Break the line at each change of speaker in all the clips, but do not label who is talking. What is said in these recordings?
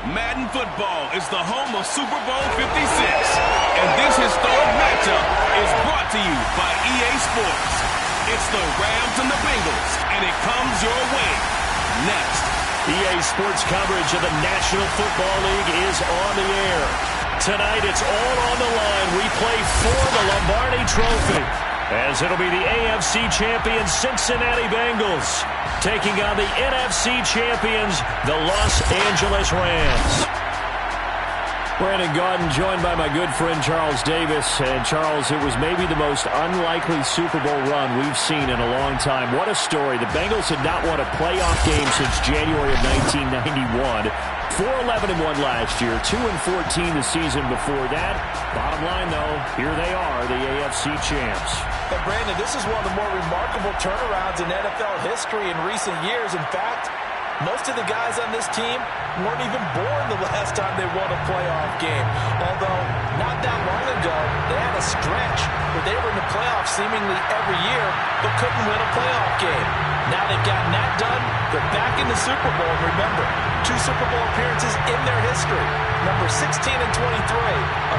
Madden football is the home of Super Bowl 56. And this historic matchup is brought to you by EA Sports. It's the Rams and the Bengals, and it comes your way next.
EA Sports coverage of the National Football League is on the air. Tonight, it's all on the line. We play for the Lombardi Trophy, as it'll be the AFC champions Cincinnati Bengals taking on the NFC champions, the Los Angeles Rams. Brandon Gaudin joined by my good friend Charles Davis. And Charles, it was maybe the most unlikely Super Bowl run we've seen in a long time. What a story. The Bengals had not won a playoff game since January of 1991. 4-11-1 last year, 2-14 the season before that. Bottom line, though, here they are, the AFC champs.
But Brandon, this is one of the more remarkable turnarounds in NFL history in recent years. In fact, most of the guys on this team weren't even born the last time they won a playoff game. Although, not that long ago, they had a stretch where they were in the playoffs seemingly every year, but couldn't win a playoff game. Now they've gotten that done. They're back in the Super Bowl. Remember, 2 Super Bowl appearances in their history. Number 16 and 23.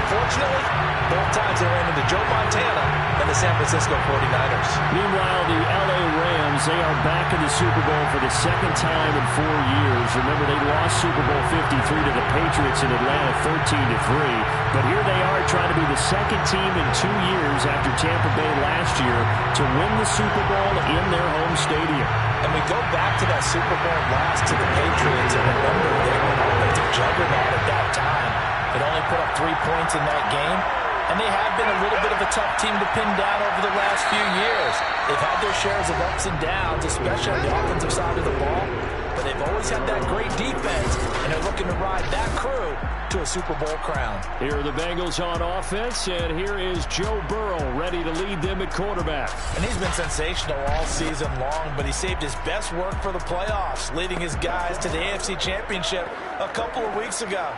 Unfortunately, both times they ran into Joe Montana and the San Francisco 49ers.
Meanwhile, the LA Rams, they are back in the Super Bowl for the second time in 4 years. Remember, they lost Super Bowl 53 to the Patriots in Atlanta 13-3. But here they are trying to be the second team in 2 years after Tampa Bay last year to win the Super Bowl in their home stadium.
And we go back to that Super Bowl loss to the Patriots, and remember, they were an offensive juggernaut at that time. It only put up 3 points in that game. And they have been a little bit of a tough team to pin down over the last few years. They've had their shares of ups and downs, especially on the offensive side of the ball. But they've always had that great defense, and they're looking to ride that crew to a Super Bowl crown.
Here are the Bengals on offense, and here is Joe Burrow ready to lead them at quarterback.
And he's been sensational all season long, but he saved his best work for the playoffs, leading his guys to the AFC Championship a couple of weeks ago.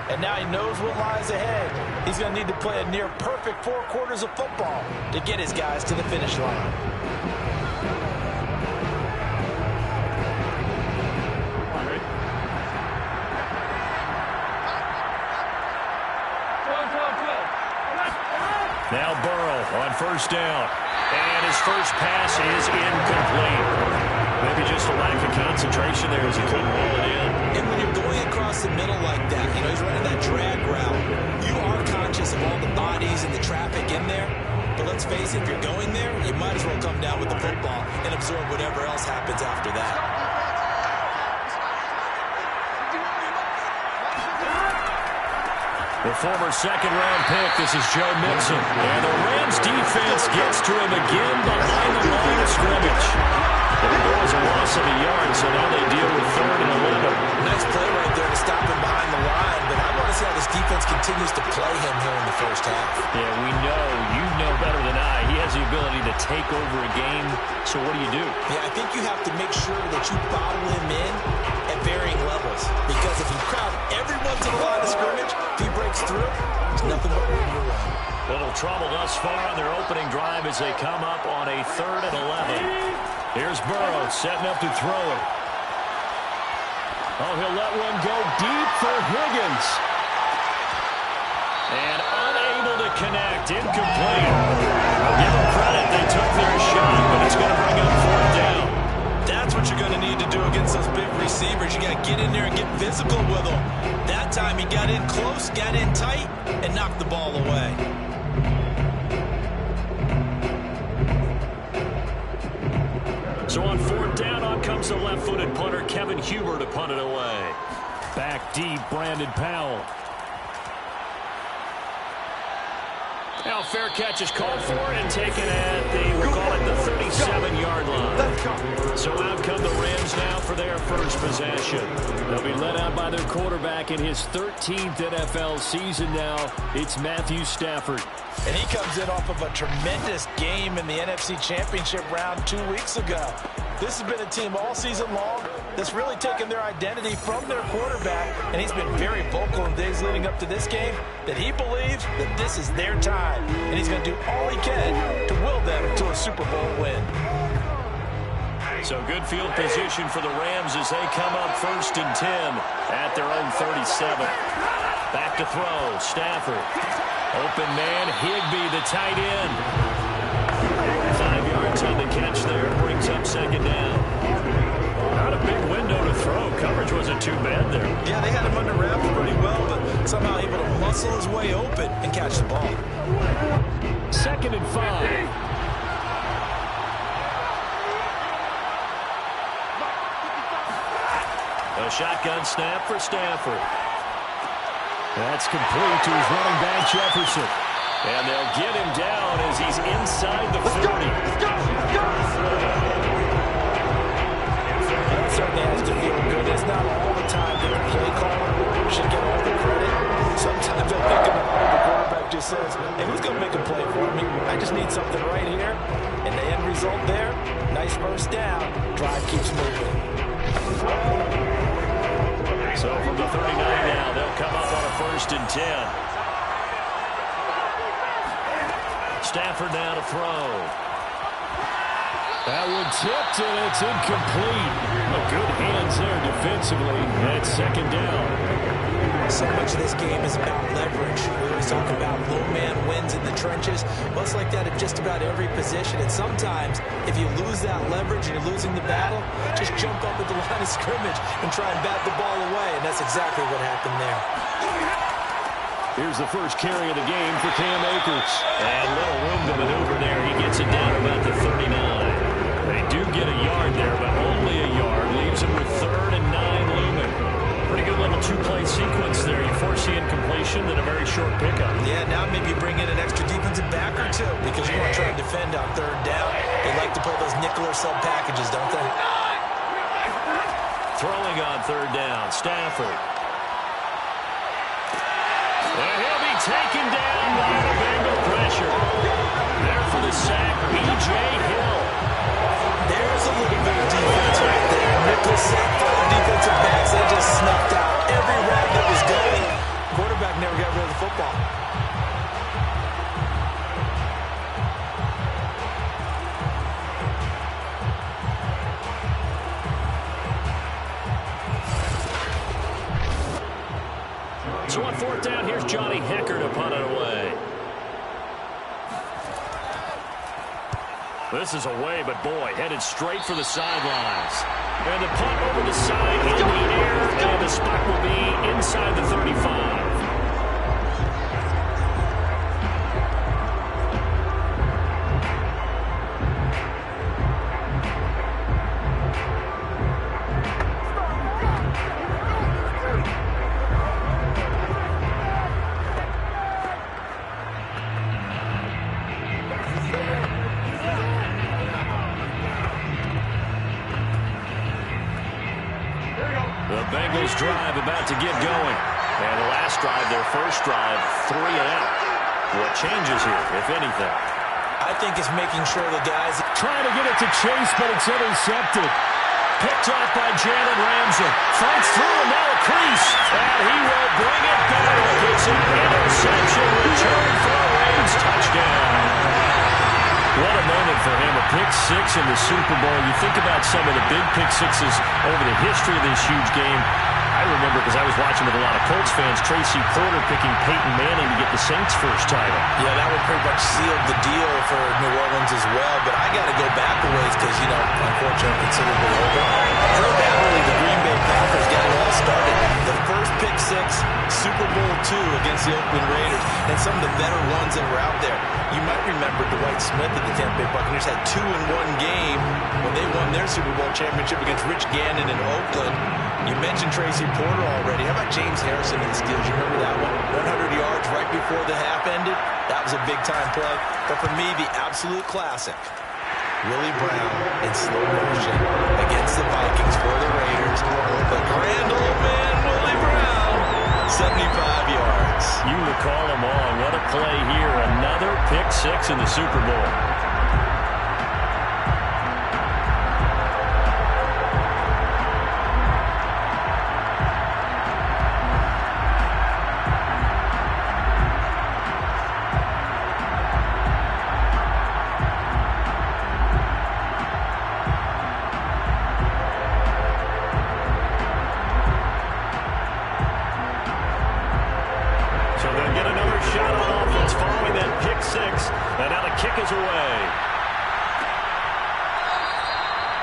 And now he knows what lies ahead. He's going to need to play a near-perfect 4 quarters of football to get his guys to the finish line.
Now Burrow on first down. And his first pass is incomplete. Maybe just a lack of concentration there as he couldn't roll it in.
And when you're going across the middle like that, you know, he's running that drag route, you are conscious of all the bodies and the traffic in there. But let's face it, if you're going there, you might as well come down with the football and absorb whatever else happens after that.
The former second-round pick, this is Joe Mixon. And the Rams defense gets to him again behind the line of scrimmage. And there was a loss of a yard, so now they deal with 3rd and 11.
Nice play right there to stop him behind the line, but I want to see how this defense continues to play him here in the first half.
Yeah, we know, you know better than I, he has the ability to take over a game, so what do?
Yeah, I think you have to make sure that you bottle him in at varying levels, because if you crowd everyone to the line of scrimmage, if he breaks through, there's nothing but room to run.
Little trouble thus far on their opening drive as they come up on a 3rd and 11. Here's Burrow setting up to throw it. Oh, he'll let one go deep for Higgins. And unable to connect, incomplete. I'll give them credit, they took their shot, but it's going to bring up 4th down.
That's what you're going to need to do against those big receivers. You got to get in there and get physical with them. That time he got in close, got in tight, and knocked the ball away.
So on 4th down, on comes the left-footed punter, Kevin Huber, to punt it away. Back deep, Brandon Powell. Now fair catch is called for and taken at the, we'll call it the 37-yard line. So out come the Rams now for their first possession. They'll be led out by their quarterback in his 13th NFL season now. It's Matthew Stafford.
And he comes in off of a tremendous game in the NFC Championship round 2 weeks ago. This has been a team all season long that's really taken their identity from their quarterback, and he's been very vocal in days leading up to this game that he believes that this is their time, and he's going to do all he can to will them to a Super Bowl win.
So good field position for the Rams as they come up 1st and 10 at their own 37. Back to throw, Stafford. Open man, Higbee, the tight end. 5 yards on the catch there, brings up 2nd down. Not a big window to throw. Coverage wasn't too bad there.
Yeah, they had him under wraps pretty well, but somehow able to muscle his way open and catch the ball.
2nd and 5. A shotgun snap for Stafford. That's complete to his running back, Jefferson. And they'll get him down as he's inside the 40.
That certainly has to feel good. It's not all the time that the play caller should get all the credit. Sometimes I think about it, the quarterback just says, hey, who's going to make a play for me? I just need something right here. And the end result there, nice first down. Drive keeps moving.
So from the 39 now, they'll come up on a 1st and 10. Stafford now to throw. That one tipped, and it's incomplete. But good hands there defensively. That's 2nd down.
So much of this game is about leverage. We always talk about low man wins in the trenches. Well, it's like that at just about every position. And sometimes, if you lose that leverage and you're losing the battle, just jump up at the line of scrimmage and try and bat the ball away. And that's exactly what happened there.
Here's the first carry of the game for Cam Akers. And little room to maneuver there. He gets it down about the 39. They do get a yard there, but only a yard. Leaves him with 3rd and 9 looming. Pretty good little 2-play sequence there. You foresee incompletion and a very short pickup.
Yeah, now maybe you bring in an extra defensive back or two because you want to try and defend on 3rd down. They like to play those nickel or sub packages, don't they?
throwing on third down. Stafford. And he'll be taken down by the Bengal pressure. There for the sack, B.J. Hill.
There's a little bit of defense right there. Nickel sack by the defensive backs. They just snuffed out every route that was going. Quarterback never got rid of the football.
So on fourth down, here's Johnny Hecker to punt it away. This is away, but boy, headed straight for the sidelines. And the punt over the side in the air, and the spot will be inside the 35. The Bengals drive about to get going. And the last drive, their first drive, 3 and out. What changes here, if anything?
I think it's making sure the guys
Trying to get it to Chase, but it's intercepted. Picked off by Jalen Ramsey. Fights through and now a crease. And he will bring it back. It's an interception. Return for a Rams touchdown. What a moment for him, a pick six in the Super Bowl. You think about some of the big pick sixes over the history of this huge game. I remember, because I was watching with a lot of Colts fans, Tracy Porter picking Peyton Manning to get the Saints' first title.
Yeah, that would pretty much seal the deal for New Orleans as well. But I got to go back a ways because, you know, unfortunately, considerably older. Herb Adderley, the Green Bay Packers, got it all started. The first pick six, Super Bowl II against the Oakland Raiders, and some of the better ones that were out there. You might remember Dwight Smith at the Tampa Bay Buccaneers had 2 in one game when they won their Super Bowl championship against Rich Gannon in Oakland. You mentioned Tracy Porter already. How about James Harrison in the Steelers? You remember that one? 100 yards right before the half ended. That was a big-time play. But for me, the absolute classic, Willie Brown in slow motion against the Vikings for the Raiders. The grand old man, Willie Brown, 75 yards.
You recall them all. What a play here. Another pick six in the Super Bowl.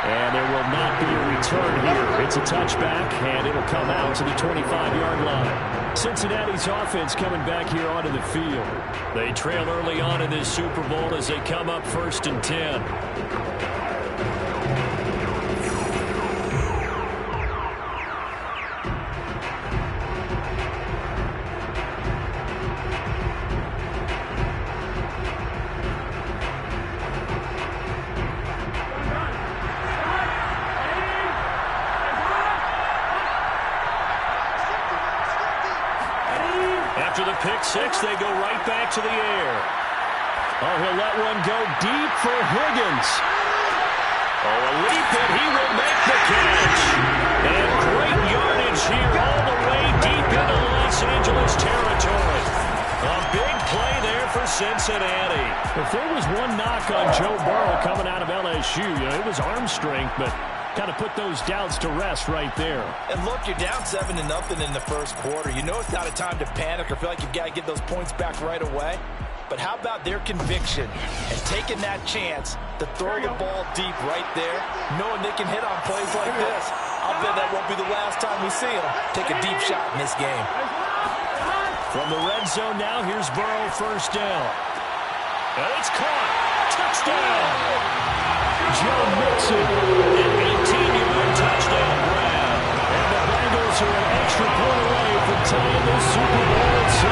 And there will not be a return here. It's a touchback, and it'll come out to the 25-yard line. Cincinnati's offense coming back here onto the field. They trail early on in this Super Bowl as they come up 1st and 10. After the pick six, they go right back to the air. Oh, he'll let one go deep for Higgins. Oh, a leap, and he will make the catch. And great yardage here all the way deep into Los Angeles territory. A big play there for Cincinnati. If there was one knock on Joe Burrow coming out of LSU, it was arm strength, but kind of put those doubts to rest right there.
And look, you're down 7-0 in the first quarter. You know it's not a time to panic or feel like you've got to get those points back right away. But how about their conviction and taking that chance to throw the ball deep right there, knowing they can hit on plays like this? I'll bet that won't be the last time we see them take a deep shot in this game.
From the red zone now, here's Burrow, 1st down. And it's caught. Touchdown. Joe Mixon, an 18-yard touchdown grab. And the Bengals are an extra point away from tying this Super Bowl at 7.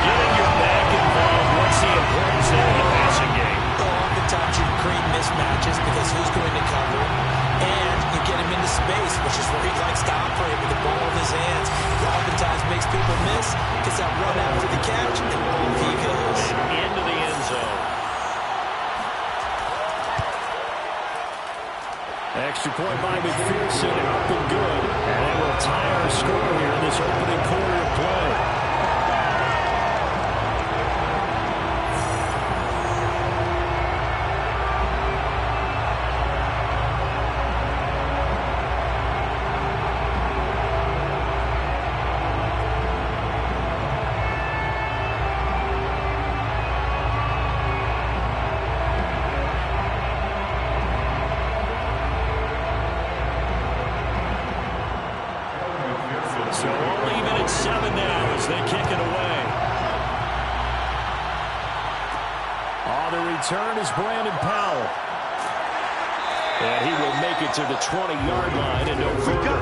Getting your back involved, what's the importance there in the passing game?
Oftentimes you create mismatches because who's going to cover, and you get him into space. makes that run after the catch, and off he goes.
Into the end zone. Extra point by McPherson, up and good. And it will tie our score here in this opening quarter of play. So all even at 7 now as they kick it away. On the return is Brandon Powell. And he will make it to the 20-yard line and no further.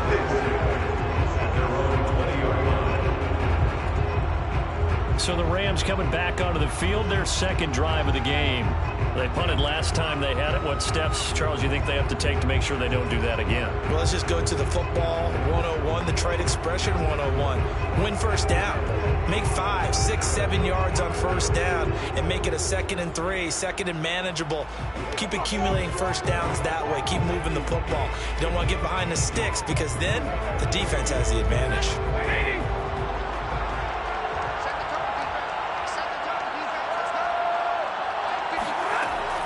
So the Rams coming back onto the field, their second drive of the game. They punted last time they had it. What steps, Charles, you think they have to take to make sure they don't do that again?
Well, let's just go to the football 101, the trade expression 101. Win first down. Make 5, 6, 7 yards on first down and make it a 2nd and 3, 2nd and manageable. Keep accumulating first downs that way. Keep moving the football. You don't want to get behind the sticks because then the defense has the advantage.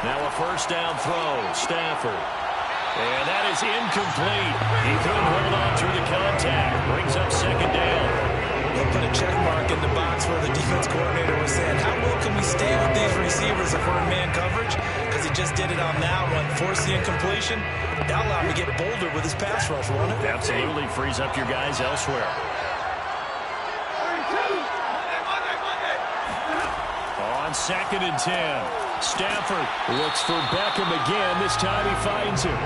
Now a first down throw, Stafford. And that is incomplete. He couldn't hold on through the contact. Brings up second down.
They'll put a check mark in the box where the defense coordinator was saying, how well can we stay with these receivers if we're in man coverage? Because he just did it on that one. Force the incompletion. That allowed him to get bolder with his pass rush, won't it?
Absolutely. Frees up your guys elsewhere. On 2nd and 10. Stafford looks for Beckham again. This time he finds him.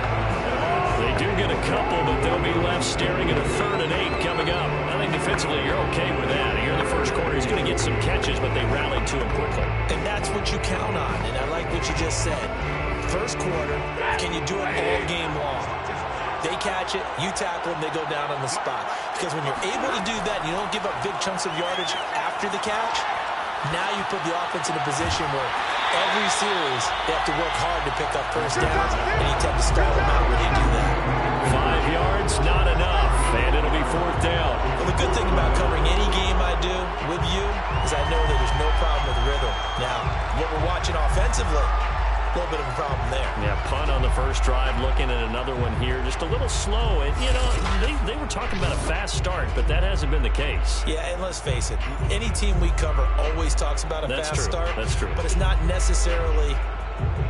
They do get a couple, but they'll be left staring at a 3rd and 8 coming up. I think defensively you're okay with that. Here in the first quarter, he's going to get some catches, but they rallied to him quickly.
And that's what you count on, and I like what you just said. First quarter, can you do it all game long? They catch it, you tackle them, they go down on the spot. Because when you're able to do that, and you don't give up big chunks of yardage after the catch, now you put the offense in a position where every series they have to work hard to pick up first downs, and you tend to stall them out when you do that.
5 yards, not enough, and it'll be 4th down.
Well, the good thing about covering any game I do with you is I know that there's no problem with rhythm. Now, what we're watching offensively, a little bit of a problem there.
Yeah, punt on the first drive, looking at another one here. Just a little slow. And, you know, they were talking about a fast start, but that hasn't been the case.
Yeah, and let's face it, any team we cover always talks about a fast start.
That's true.
But it's not necessarily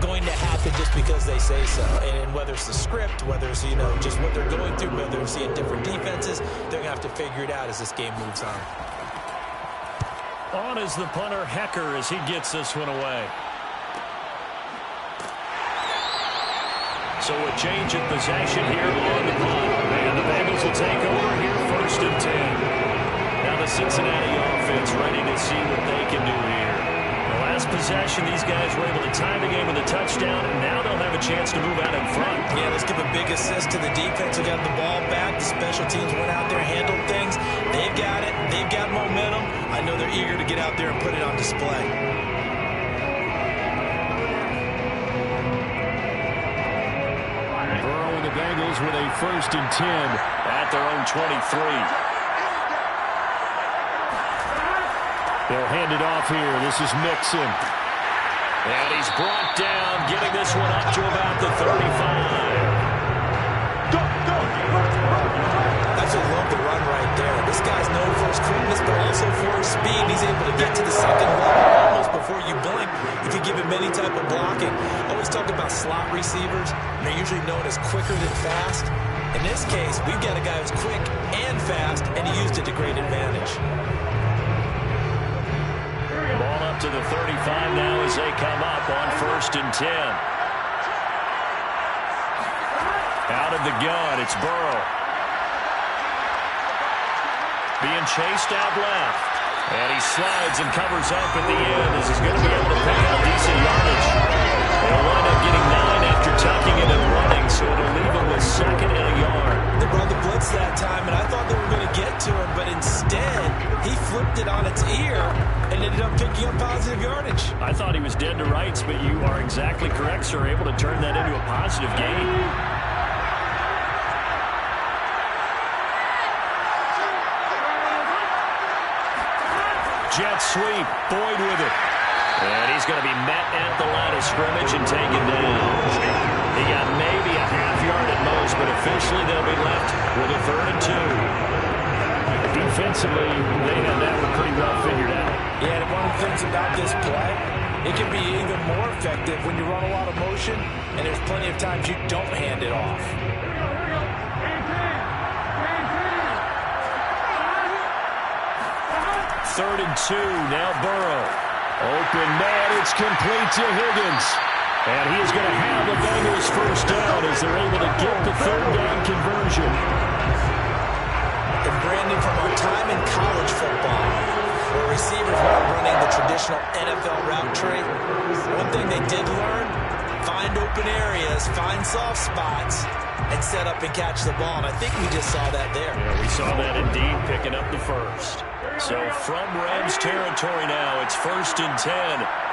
going to happen just because they say so. And whether it's the script, whether it's, you know, just what they're going through, whether they're seeing different defenses, they're going to have to figure it out as this game moves on.
On is the punter, Hecker, as he gets this one away. So a change of possession here on the punt. And the Bengals will take over here 1st and 10. Now the Cincinnati offense ready to see what they can do here. The last possession, these guys were able to tie the game with a touchdown, and now they'll have a chance to move out in front.
Yeah, let's give a big assist to the defense who got the ball back. The special teams went out there, handled things. They've got it. They've got momentum. I know they're eager to get out there and put it on display.
Bengals with a 1st and 10 at their own 23. They'll hand it off here. This is Mixon. And he's brought down, getting this one up to about the 35.
That's a love the run right there. This guy's known for his quickness, but also for his speed. He's able to get to the second level almost before you blink if you give him any type of blocking. Always talk about slot receivers, and they're usually known as quicker than fast. In this case, we've got a guy who's quick and fast, and he used it to great advantage.
Ball up to the 35 now as they come up on 1st and 10. Out of the gun, it's Burrow. Being chased out left. And he slides and covers up at the end as he's going to be able to pick up decent yardage. They'll wind up getting 9 after tucking it and running, so it'll leave him with 2nd and a yard.
The called the blitz that time, and I thought they were going to get to him, but instead, he flipped it on its ear and ended up picking up positive yardage.
I thought he was dead to rights, but you are exactly correct, sir. Able to turn that into a positive gain. Jet sweep. Boyd with it. And he's going to be met at the line of scrimmage and taken down. He got maybe a half yard at most, but officially they'll be left with a 3rd and 2. Defensively, they have that one pretty well figured out.
Yeah, and one of the things about this play, it can be even more effective when you run a lot of motion, and there's plenty of times you don't hand it off.
Third and 2, now Burrow. Open man, it's complete to Higgins. And he is going to have the Bengals first down as they're able to get the 3rd down conversion.
And Brandon, from our time in college football, where receivers weren't running the traditional NFL route tree, one thing they did learn, find open areas, find soft spots, and set up and catch the ball. And I think we just saw that there.
Yeah, we saw that indeed, picking up the first. So from Rams territory now, it's 1st and 10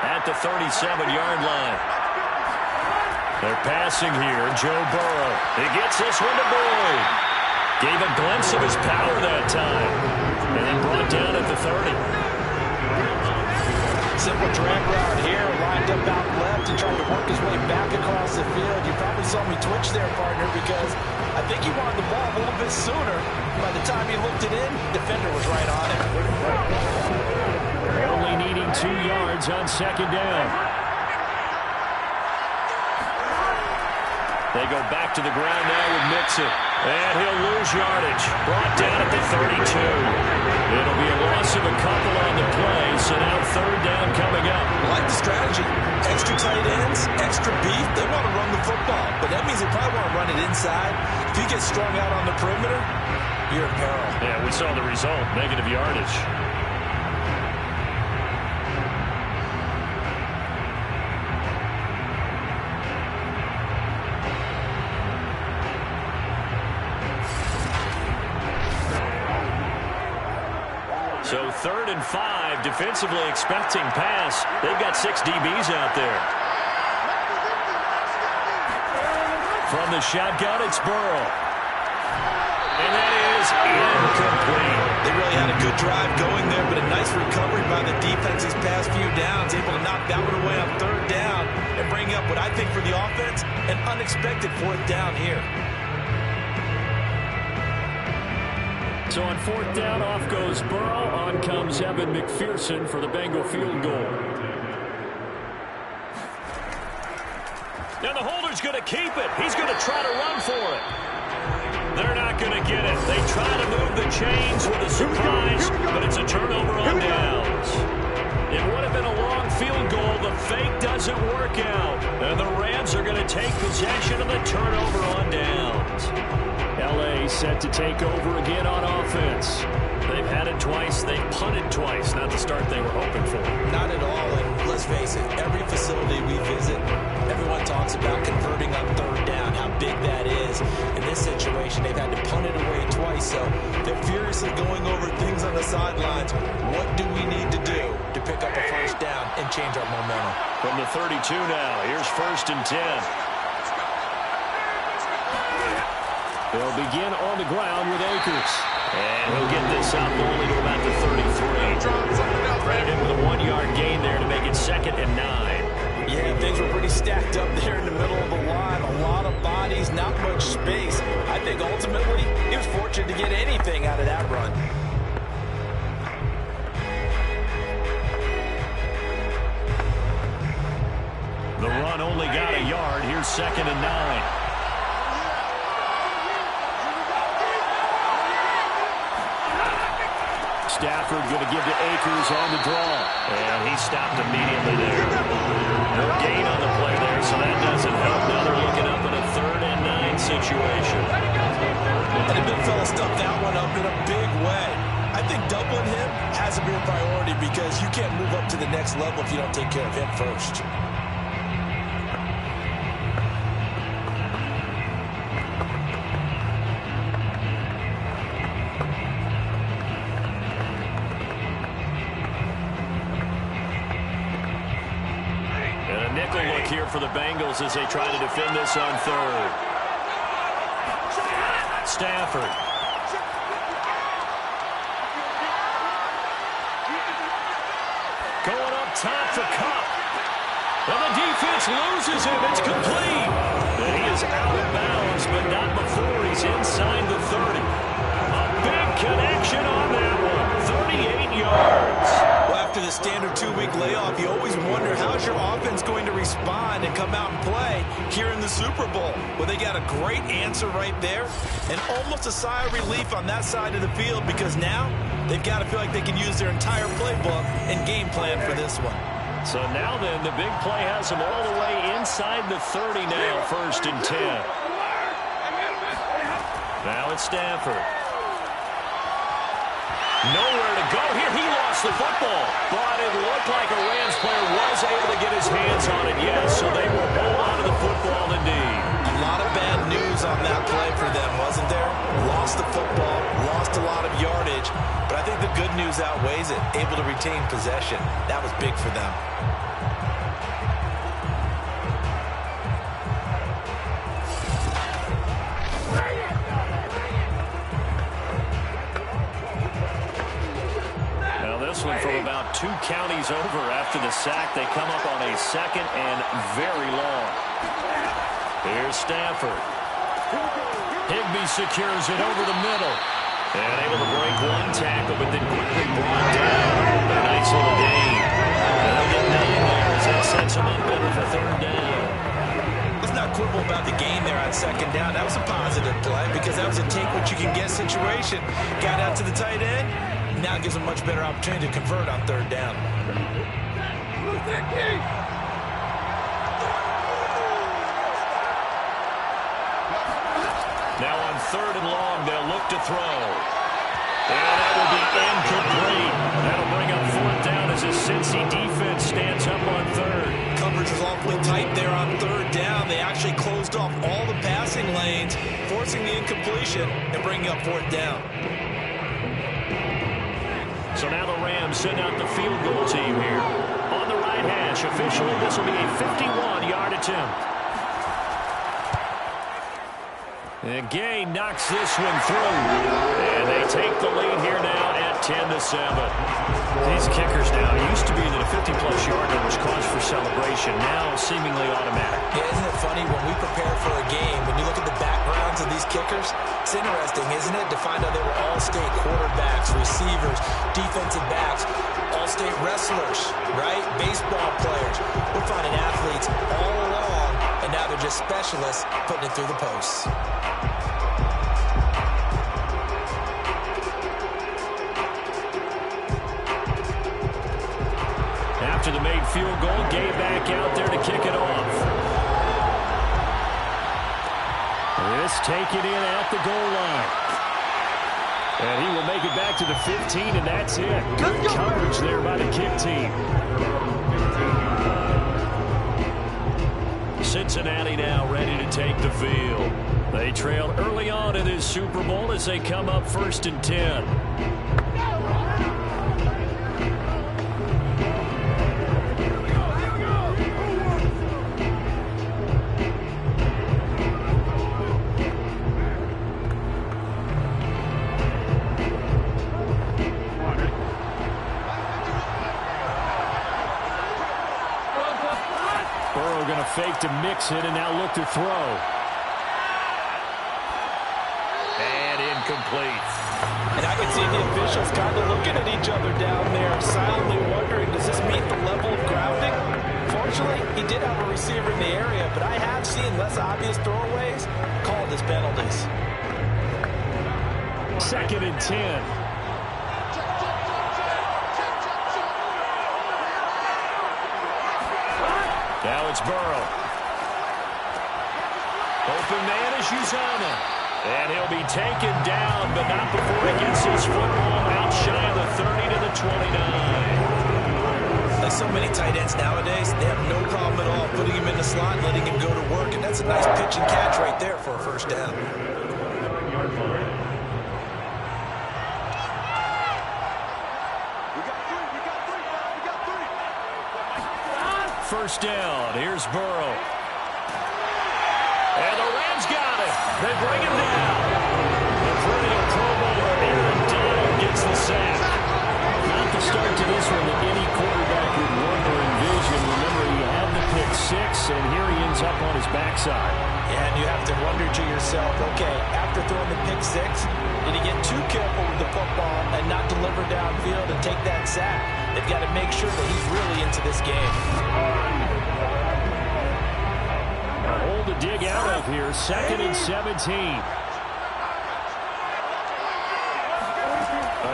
at the 37-yard line. They're passing here. Joe Burrow. He gets this one to Boyd. Gave a glimpse of his power that time. And then brought down at the 30.
Simple drag route here, lined up out left and trying to work his way back across the field. You probably saw me twitch there, partner, because I think he wanted the ball a little bit sooner. By the time he looked it in, defender was right on it.
Only needing 2 yards on 2nd down. They go back to the ground now with Mixon. And he'll lose yardage. Brought down at the 32. It'll be a loss of a couple on the play, so now 3rd down coming up.
I like the strategy. Extra tight ends, extra beef. They want to run the football, but that means they probably want to run it inside. If he gets strung out on the perimeter, you're in peril.
Yeah, we saw the result. Negative yardage. So 3rd and 5, defensively expecting pass. They've got 6 DBs out there. From the shotgun, it's Burrow. And that is incomplete.
They really had a good drive going there, but a nice recovery by the defense these past few downs, able to knock that one away on 3rd down and bring up what I think for the offense, an unexpected 4th down here.
So on 4th down, off goes Burrow. On comes Evan McPherson for the Bengal field goal. Now the holder's going to keep it. He's going to try to run for it. They're not going to get it. They try to move the chains with a surprise, but it's a turnover on downs. It would have been a long field goal. The fake doesn't work out. And the Rams are going to take possession of the turnover on downs. L.A. set to take over again on offense. They've had it twice. They've punted twice. Not the start they were hoping for.
Not at all. And let's face it, every facility we visit, everyone talks about converting on 3rd down, how big that is. In this situation, they've had to punt it away twice. So they're furiously going over things on the sidelines. What do we need to do to pick up a 1st down and change our momentum?
From the 32 now, here's 1st and 10. They'll begin on the ground with Akers. And he'll get this up only to about the 33. Brandon with a 1-yard gain there to make it 2nd and 9.
Yeah, things were pretty stacked up there in the middle of the line. A lot of bodies, not much space. I think ultimately he was fortunate to get anything out of that run.
The run only got a yard. Here's 2nd and 9. Stafford going to give to Akers on the draw. And he stopped immediately there. No gain on the play there, so that doesn't help. Now they're looking up in a 3rd and 9 situation.
And the big fella stuffed that one up in a big way. I think doubling him has to be a priority because you can't move up to the next level if you don't take care of him first.
nickel look here for the Bengals as they try to defend this on third. Stafford. Going up top for Cup. And the defense loses him. It's complete. And he is out of bounds, but not before he's inside the 30. A big connection on that one. 38 yards.
Well, after the standard 2-week layoff, you always wonder how's your offense going to respond and come out and play here in the Super Bowl. Well, they got a great answer right there and almost a sigh of relief on that side of the field because now they've got to feel like they can use their entire playbook and game plan for this one.
So now then, the big play has them all the way inside the 30 now, 1st and 10. Now it's Stafford. Nowhere to go here. He lost the football, but it looked like a Rams player was able to get his hands on it, yes, so they will hold on to the football indeed.
A lot of bad news on that play for them, wasn't there? Lost the football, lost a lot of yardage, but I think the good news outweighs it. Able to retain possession. That was big for them.
This one from about 2 counties over after the sack. They come up on a 2nd and very long. Here's Stafford. Higbee secures it over the middle. And able to break one tackle, but then quickly brought down. A nice little gain. And they'll get 9 there as that sets them up better for 3rd down.
Let's not quibble about the gain there on 2nd down. That was a positive play because that was a take-what-you-can-get situation. Got out to the tight end. Now it gives them a much better opportunity to convert on 3rd down.
Now on 3rd and long, they'll look to throw. And that will be incomplete. That'll bring up 4th down as a Cincy defense stands up on 3rd.
Coverage was awfully tight there on 3rd down. They actually closed off all the passing lanes, forcing the incompletion and bringing up 4th down.
So now the Rams send out the field goal team here. On the right hash, officially this will be a 51-yard attempt. And Gay knocks this one through. And they take the lead here now at 10-7. These kickers now, it used to be that a 50-plus yarder was cause for celebration. Now seemingly automatic.
Yeah, isn't it funny when we prepare for a game, when you look at the backgrounds of these kickers, it's interesting, isn't it, to find out they were all-state quarterbacks, receivers, defensive backs, all-state wrestlers, right? Baseball players. We're finding athletes all along, and now they're just specialists putting it through the posts.
After the made field goal, Gay back out there to kick it off. This taken in at the goal line. And he will make it back to the 15, and that's it. Good coverage there by the kick team. Cincinnati now ready to take the field. They trailed early on in this Super Bowl as they come up 1st and 10. Going to fake to mix it and now look to throw. And incomplete.
And I can see the officials kind of looking at each other down there, silently wondering, does this meet the level of grounding? Fortunately, he did have a receiver in the area, but I have seen less obvious throwaways called as penalties.
2nd and 10. Now it's Burrow. Open man is Uzama. And he'll be taken down, but not before he gets his football out shy of the 30 to the 29.
Like so many tight ends nowadays, they have no problem at all putting him in the slot and letting him go to work. And that's a nice pitch and catch right there for a 1st down.
first down. Here's Burrow. And the Rams got it. They bring him down. The perennial Pro Bowler Aaron Donald gets the sack. Not the start to this one that any quarterback would want or envision. Remember, he had the pick six, and here he ends up on his backside.
Yeah, and you have to wonder to yourself, okay, after throwing the pick six, did he get too careful with the football and not deliver downfield and take that sack? They've got to make sure that he's really into this game.
A hole to dig out of here, 2nd and 17.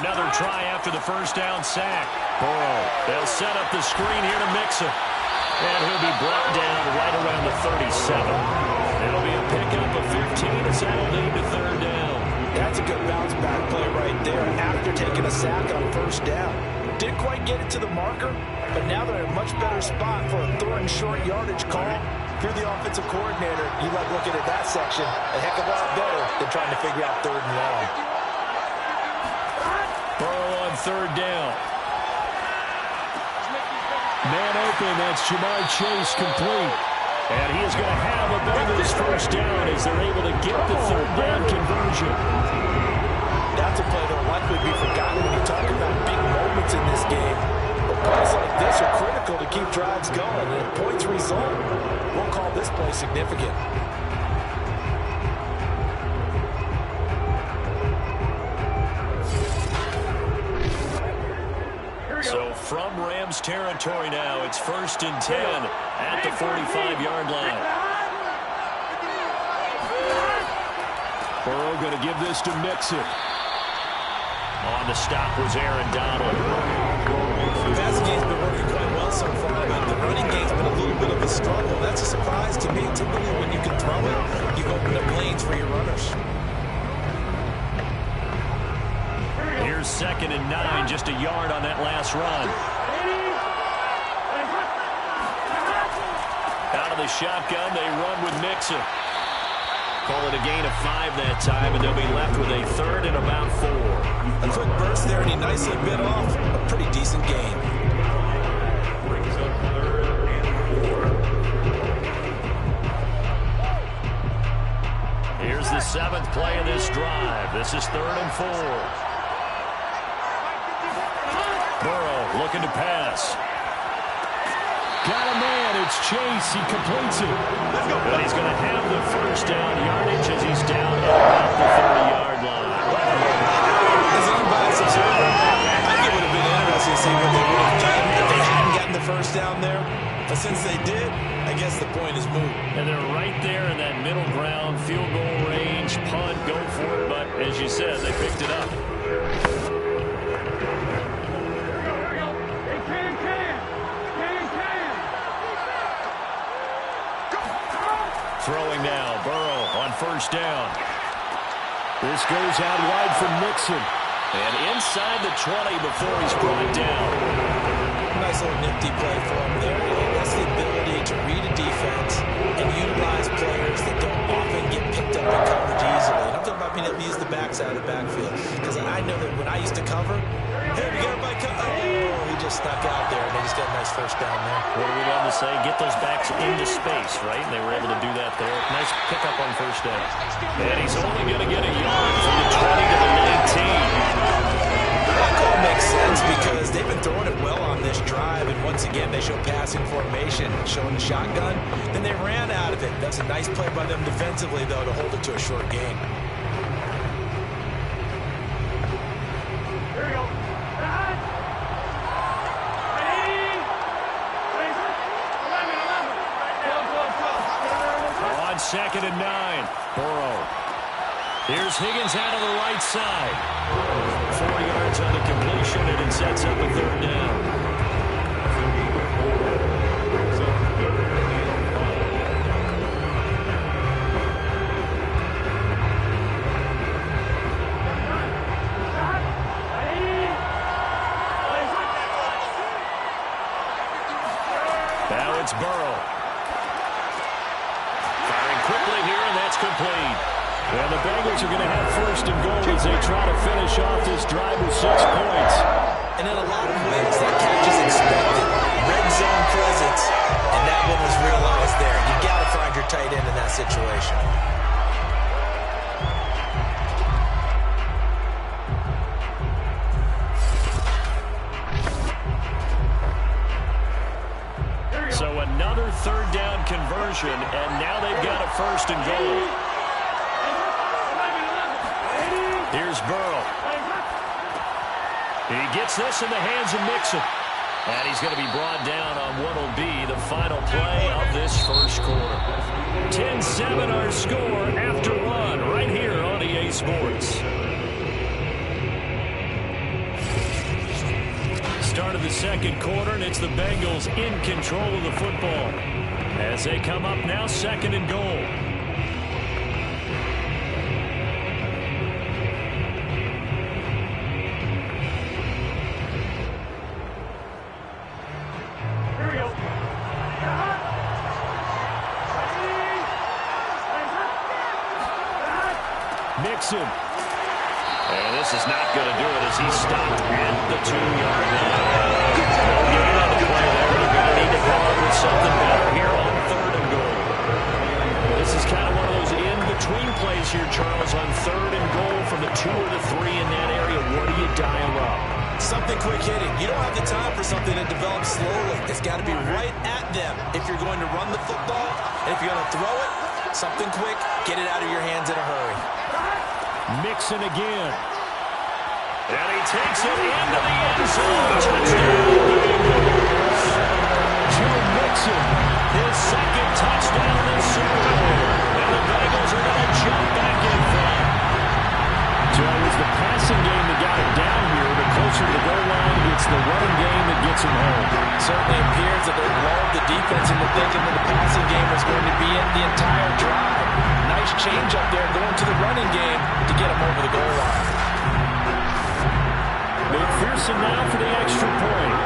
Another try after the first down sack. Burrow, they'll set up the screen here to Mixon. And he'll be brought down right around the 37. It'll be a pickup of 15 as that'll lead to third down.
That's a good bounce back play right there after taking a sack on first down. Didn't quite get it to the marker, but now they're in a much better spot for a third and short yardage call. If you're the offensive coordinator, you like looking at that section a heck of a lot better than trying to figure out third and long.
Burrow on third down. Man open, that's Jamar Chase complete. And he is going to have a Bengals first down as they're able to get the third down conversion.
That's a play that will likely be forgotten when you talk about big moments in this game. But plays like this are critical to keep drives going. And if points result, we'll call this play significant.
So from Rams territory now, it's 1st and 10 at the 45-yard line. Burrow going to give this to Mixon. On the stop was Aaron Donald.
The passing game's been working quite well so far, but the running game's been a little bit of a struggle. That's a surprise to me. Typically, when you can throw it, you've opened up lanes for your runners.
Here's 2nd and 9, just a yard on that last run. Out of the shotgun, they run with Mixon. Call it a gain of 5 that time, and they'll be left with a 3rd and about 4.
A quick burst there, and he nicely bit off a pretty decent gain.
Here's the 7th play of this drive. This is 3rd and 4. Burrow looking to pass. Got a man. It's Chase. He completes it. But he's going to have the first down yardage as he's down at about the 30-yard line.
As an unbiased observer, I think it would have been interesting to see what they would have done if they hadn't gotten the first down there. But since they did, I guess the point is moot.
And they're right there in that middle ground, field goal range, punt, go for it. But as you said, they picked it up. Throwing now, Burrow on first down. This goes out wide from Mixon. And inside the 20 before he's brought down.
Nice little nifty play for him there. That's the ability to read a defense and utilize players that don't often get picked up in coverage easily. And I'm talking about being able to use the backside of the backfield. Because I know that when I used to cover, hey, we got a bike. Oh, he just stuck out there, and they just got a nice first down there.
What do we love to say? Get those backs into space, right? And they were able to do that there. Nice pickup on first down. And he's only going to get a yard from the 20 to the 19.
That call makes sense because they've been throwing it well on this drive, and once again, they show passing formation, showing the shotgun. Then they ran out of it. That's a nice play by them defensively, though, to hold it to a short gain.
On 2nd and 9, Burrow. Here's Higgins out of the right side. 4 yards on the completion, and it sets up a 3rd down. Now it's Burrow. Firing quickly here, and that's complete. And the Bengals are going to have 1st and goal as they try to finish off this drive with 6 points.
And in a lot of ways, that catch is expected. Red zone presence situation.
So another third down conversion, and now they've got a first and goal. Here's Burrow. He gets this in the hands of Mixon. And he's going to be brought down on what will be the final play of this first quarter. 10-7 our score after one right here on EA Sports. Start of the second quarter, and it's the Bengals in control of the football. As they come up now, second and goal. Mixon. And this is not going to do it as he's stopped at the 2-yard line. No gain on the play there. They're going to need to come up with something better here on third and goal. This is kind of one of those in-between plays here, Charles, on third and goal from the 2 or the 3 in that area. What do you dial up?
Something quick hitting. You don't have the time for something that develops slowly. It's got to be right at them if you're going to run the football. And if you're going to throw it, something quick, get it out of your hands in a hurry.
Mixon again. And he takes it into the end zone. Touchdown, Bengals. Joe Mixon, his second touchdown this Super Bowl. And the Bengals are going to jump back in front. Joe, it's the passing game that got it down here. The closer to the goal line, it's the running game that gets him home.
Certainly appears that they lulled the defense into thinking that the passing game was going to be in the entire drive. Nice change up there going to the running game to get him over the goal line.
McPherson now for the extra point.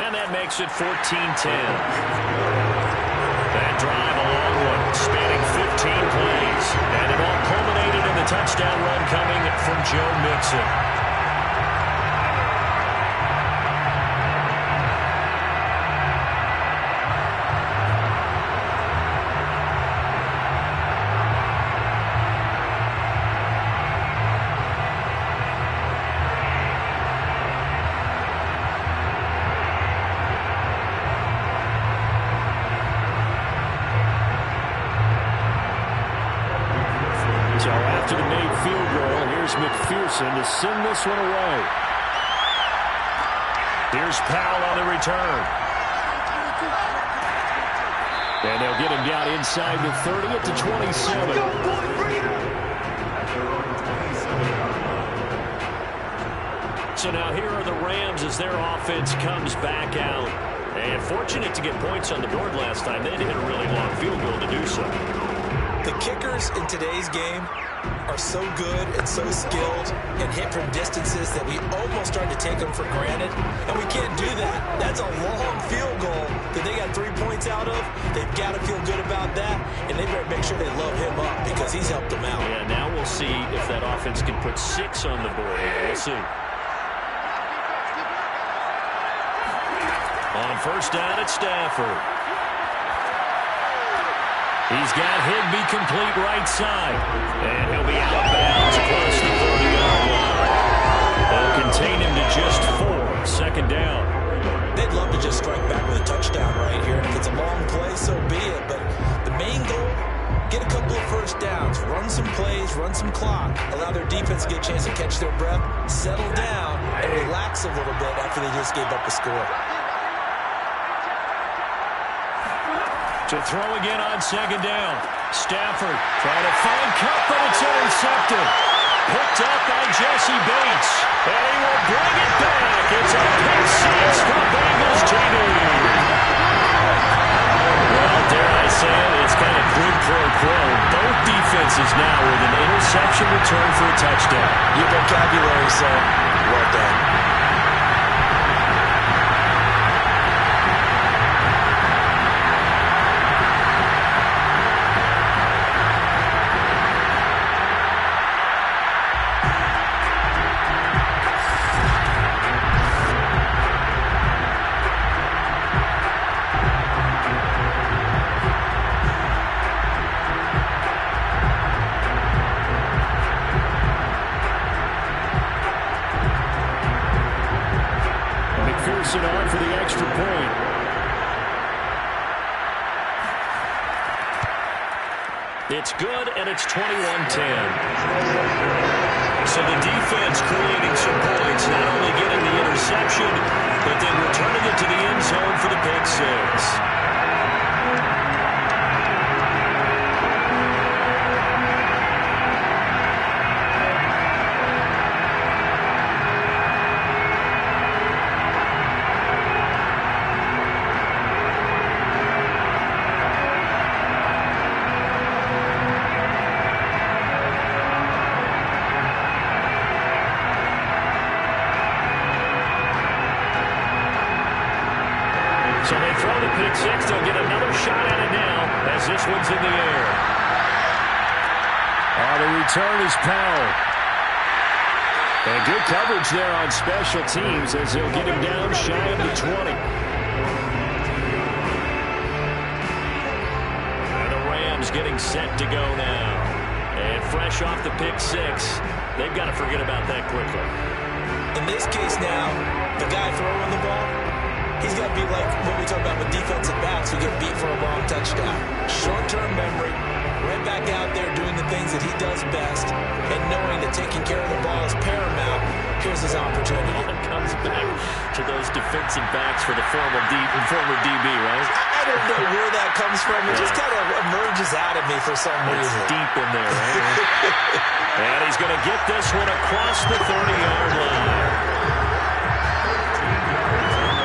And that makes it 14-10. That drive a long one, spanning 15 plays. And it all culminated in the touchdown run coming from Joe Mixon. So after the made field goal, here's McPherson to send this one away. Here's Powell on the return. And they'll get him down inside the 30 at the 27. So now here are the Rams as their offense comes back out. And fortunate to get points on the board last time. They had to hit a really long field goal to do so.
The kickers in today's game are so good and so skilled and hit from distances that we almost start to take them for granted. And we can't do that. That's a long field goal that they got 3 points out of. They've got to feel good about that, and they better make sure they load him up because he's helped them out.
Yeah, now we'll see if that offense can put 6 on the board here. We'll see. On first down at Stafford. He's got Higbee complete right side. And he'll be out of bounds across the 30-yard line. They'll contain him to just 4. Second down.
They'd love to just strike back with a touchdown right here. And if it's a long play, so be it. But the main goal, get a couple of first downs. Run some plays, run some clock. Allow their defense to get a chance to catch their breath, settle down, and relax a little bit after they just gave up a score.
To throw again on second down. Stafford trying to find Kupp, but it's intercepted. Picked up by Jesse Bates. And he will bring it back. It's a pick six for Bengals JD. Well, dare I say it, it's kind of quid pro quo. Both defenses now with an interception return for a touchdown.
Your vocabulary, sir. Well done.
force it on for the extra point. It's good, and it's 21-10. So the defense creating some points, not only getting the interception, but then returning it to the end zone for the pick six. So they throw the pick six. They'll get another shot at it now as this one's in the air. The return is Powell. And good coverage there on special teams as they'll get him down shy of the 20. And the Rams getting set to go now. And fresh off the pick six, they've got to forget about that quickly.
In this case now, the guy throwing the ball, he's got to be like what we talk about with defensive backs who get beat for a long touchdown. Short-term memory, right back out there doing the things that he does best, and knowing that taking care of the ball is paramount. Here's his opportunity.
It comes back to those defensive backs for the former DB, right?
I don't know where that comes from. It just kind of emerges out of me for some reason.
It's deep in there, right? And he's going to get this one across the 30-yard line.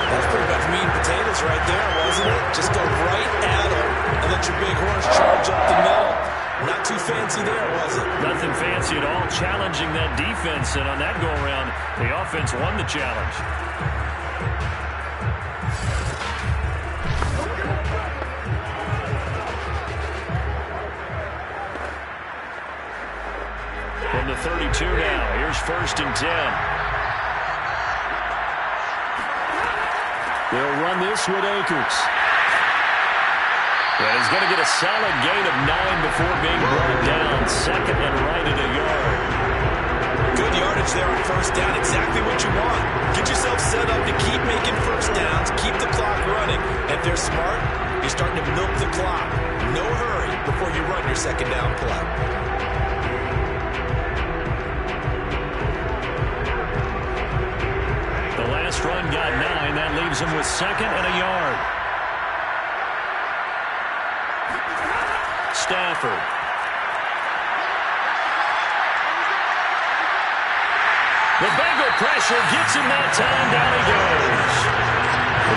That's pretty much meat and potatoes right there, wasn't it? Just go right at him and let your big horse charge up the middle. Not too fancy there, was it?
Nothing fancy at all. Challenging that defense, and on that go-around, the offense won the challenge. From the 32 now, here's 1st and 10. They'll run this with Akers. And he's going to get a solid gain of 9 before being brought down. 2nd and right at a yard.
Good yardage there on 1st down. Exactly what you want. Get yourself set up to keep making 1st downs. Keep the clock running. And if they're smart, you're starting to milk the clock. No hurry before you run your 2nd down play.
The last run got 9. That leaves him with 2nd and a yard. Stafford. The Bengal pressure gets him that time. Down he goes.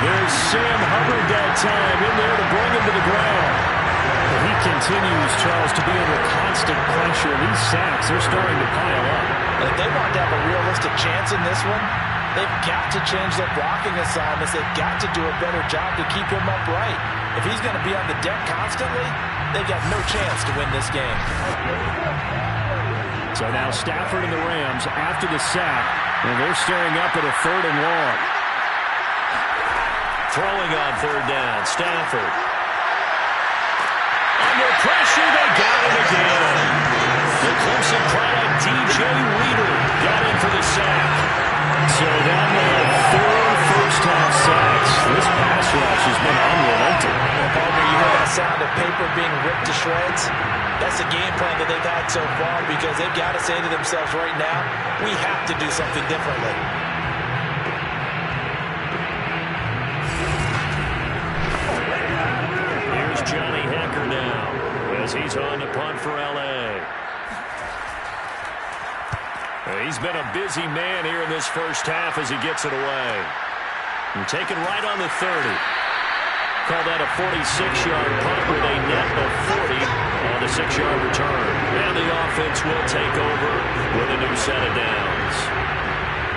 There's Sam Hubbard that time in there to bring him to the ground.
He continues, Charles, to be under constant pressure. These sacks, they're starting to pile up.
If they want to have a realistic chance in this one, they've got to change their blocking assignments. They've got to do a better job to keep him upright. If he's going to be on the deck constantly, they've got no chance to win this game.
So now Stafford and the Rams after the sack, and they're staring up at a 3rd and long.
Throwing on 3rd down, Stafford. Under pressure, they got him again. The Clemson product, DJ Reader, got in for the sack.
So that made 4 first-half sacks. This pass rush has been unrelenting.
Partner, you hear that sound of paper being ripped to shreds? That's the game plan that they've had so far because they've got to say to themselves right now, we have to do something differently.
Here's Johnny Hecker now as he's on to punt for L.A. He's been a busy man here in this first half as he gets it away. And taken right on the 30. Call that a 46-yard punt with a net of 40 on the 6-yard return. And the offense will take over with a new set of downs.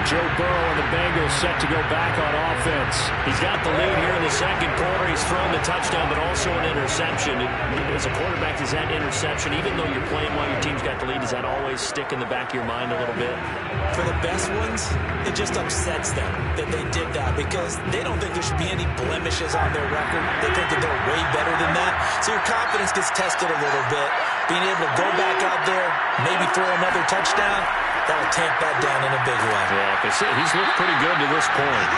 Joe Burrow and the Bengals set to go back on offense.
He's got the lead here in the second quarter. He's thrown the touchdown, but also an interception. As a quarterback, is that interception, even though you're playing while your team's got the lead, does that always stick in the back of your mind a little bit?
For the best ones, it just upsets them that they did that because they don't think there should be any blemishes on their record. They think that they're way better than that. So your confidence gets tested a little bit. Being able to go back out there, maybe throw another touchdown, that'll tamp that down in a big way.
Yeah, because he's looked pretty good to this point.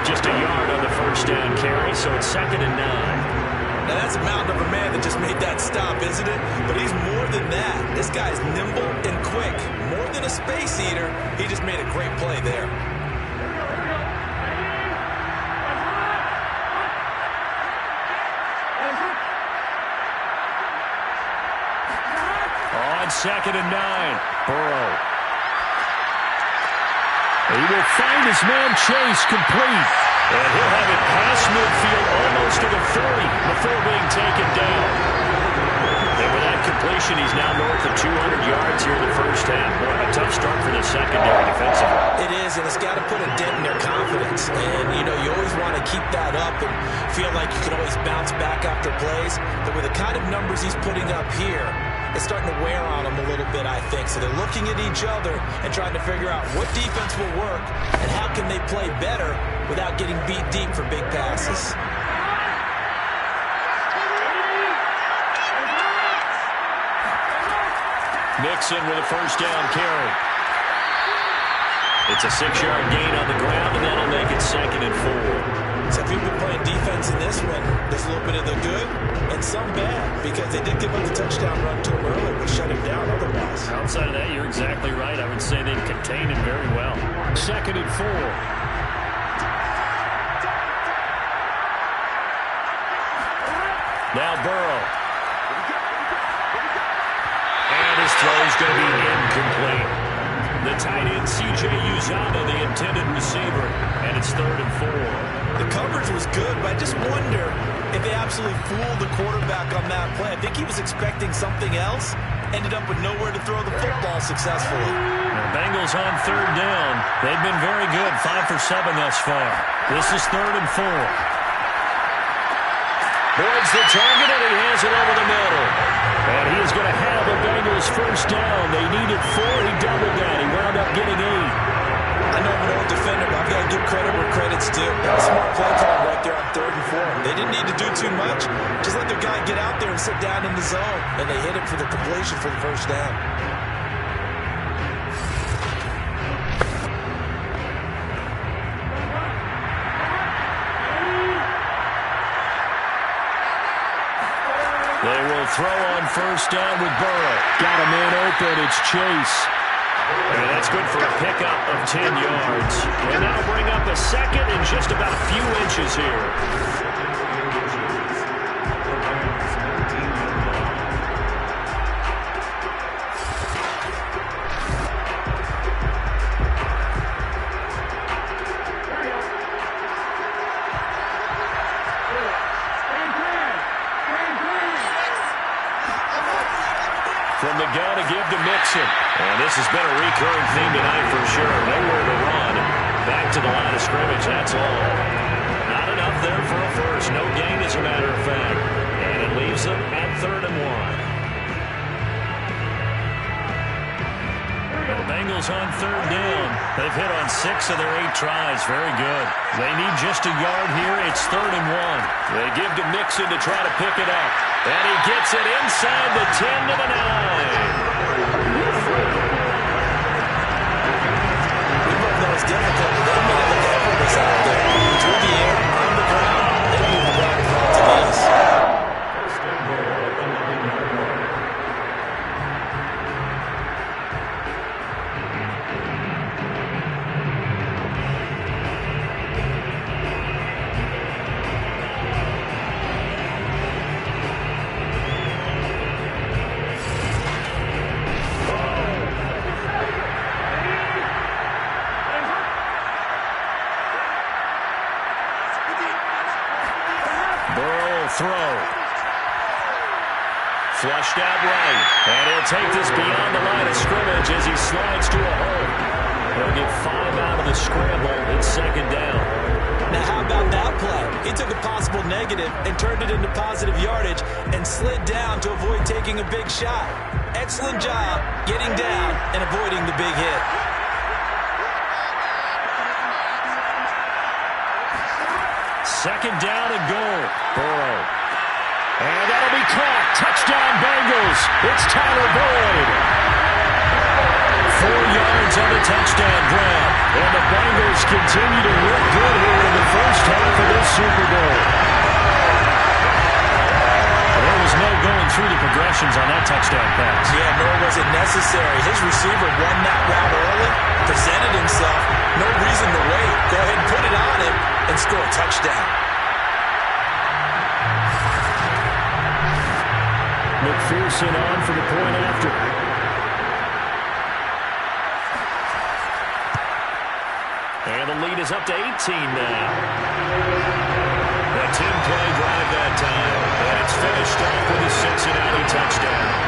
Just a yard on the first down carry, so it's 2nd and 9.
Now, that's a mountain of a man that just made that stop, isn't it? But he's more than that. This guy's nimble and quick. More than a space eater, he just made a great play there.
On 2nd and 9, Burrow. He will find his man Chase complete. And he'll have it past midfield almost to the 30 before being taken down. And with that completion, he's now north of 200 yards here in the first half. Boy, a tough start for the secondary defensively.
It is, and it's got to put a dent in their confidence. And, you know, you always want to keep that up and feel like you can always bounce back after plays. But with the kind of numbers he's putting up here, it's starting to wear on them a little bit, I think. So they're looking at each other and trying to figure out what defense will work and how can they play better without getting beat deep for big passes.
Mixon with a first down carry. It's a 6-yard gain on the ground, and that'll make it 2nd and 4.
So if you've been playing defense in this one, there's a little bit of the good and some bad, because they did give up the touchdown run to him earlier, but shut him down otherwise.
Outside of that, you're exactly right. I would say they've contained him very well.
2nd and 4. Now Burrow. And his throw is going to be incomplete. The tight end, C.J. Uzomah, the intended receiver, and it's 3rd and 4.
The coverage was good, but I just wonder if they absolutely fooled the quarterback on that play. I think he was expecting something else, ended up with nowhere to throw the football successfully.
The Bengals on 3rd down. They've been very good, 5 for 7 thus far. This is 3rd and 4. Boyd's the target, and he has it over the middle. And he is going to have the Bengals first down. They needed 4. He doubled that. He wound up getting 8.
I know I'm an old defender, but I've got to give credit where credit's due. That was smart play call right there on 3rd and 4. They didn't need to do too much. Just let their guy get out there and sit down in the zone. And they hit it for the completion for the first down.
They will throw on first down with Burrow. Got a man open. It's Chase. And that's good for a pickup of 10 yards. And that'll bring up a 2nd and just about a few inches here. From the gun to give to Mixon. And this has been a recurring theme tonight for sure. Nowhere to run. Back to the line of scrimmage, that's all. Not enough there for a first. No gain, as a matter of fact. And it leaves them at 3rd and 1. The Bengals on 3rd down. They've hit on 6 of their 8 tries. Very good. They need just a yard here. It's 3rd and 1. They give to Mixon to try to pick it up. And he gets it inside the 10 to the 9.
We both know it's difficult, but they made it look effortless out there. Through the air, on the ground, they move the ground to this.
Throw. Flushed out right. And he'll take this beyond the line of scrimmage as he slides to a hole. He'll get 5 out of the scramble. It's 2nd down.
Now, how about that play? He took a possible negative and turned it into positive yardage and slid down to avoid taking a big shot. Excellent job getting down and avoiding the big hit.
Second down and goal. Burrow. And that'll be caught. Touchdown Bengals. It's Tyler Boyd. 4 yards on the touchdown grab. And the Bengals continue to look good here in the first. touchdown pass.
Yeah, nor was it necessary. His receiver won that route early, presented himself. No reason to wait. Go ahead and put it on him and score a touchdown.
McPherson on for the point after. And the lead is up to 18 now. A 10-play drive that time. And it's finished off with a Cincinnati touchdown.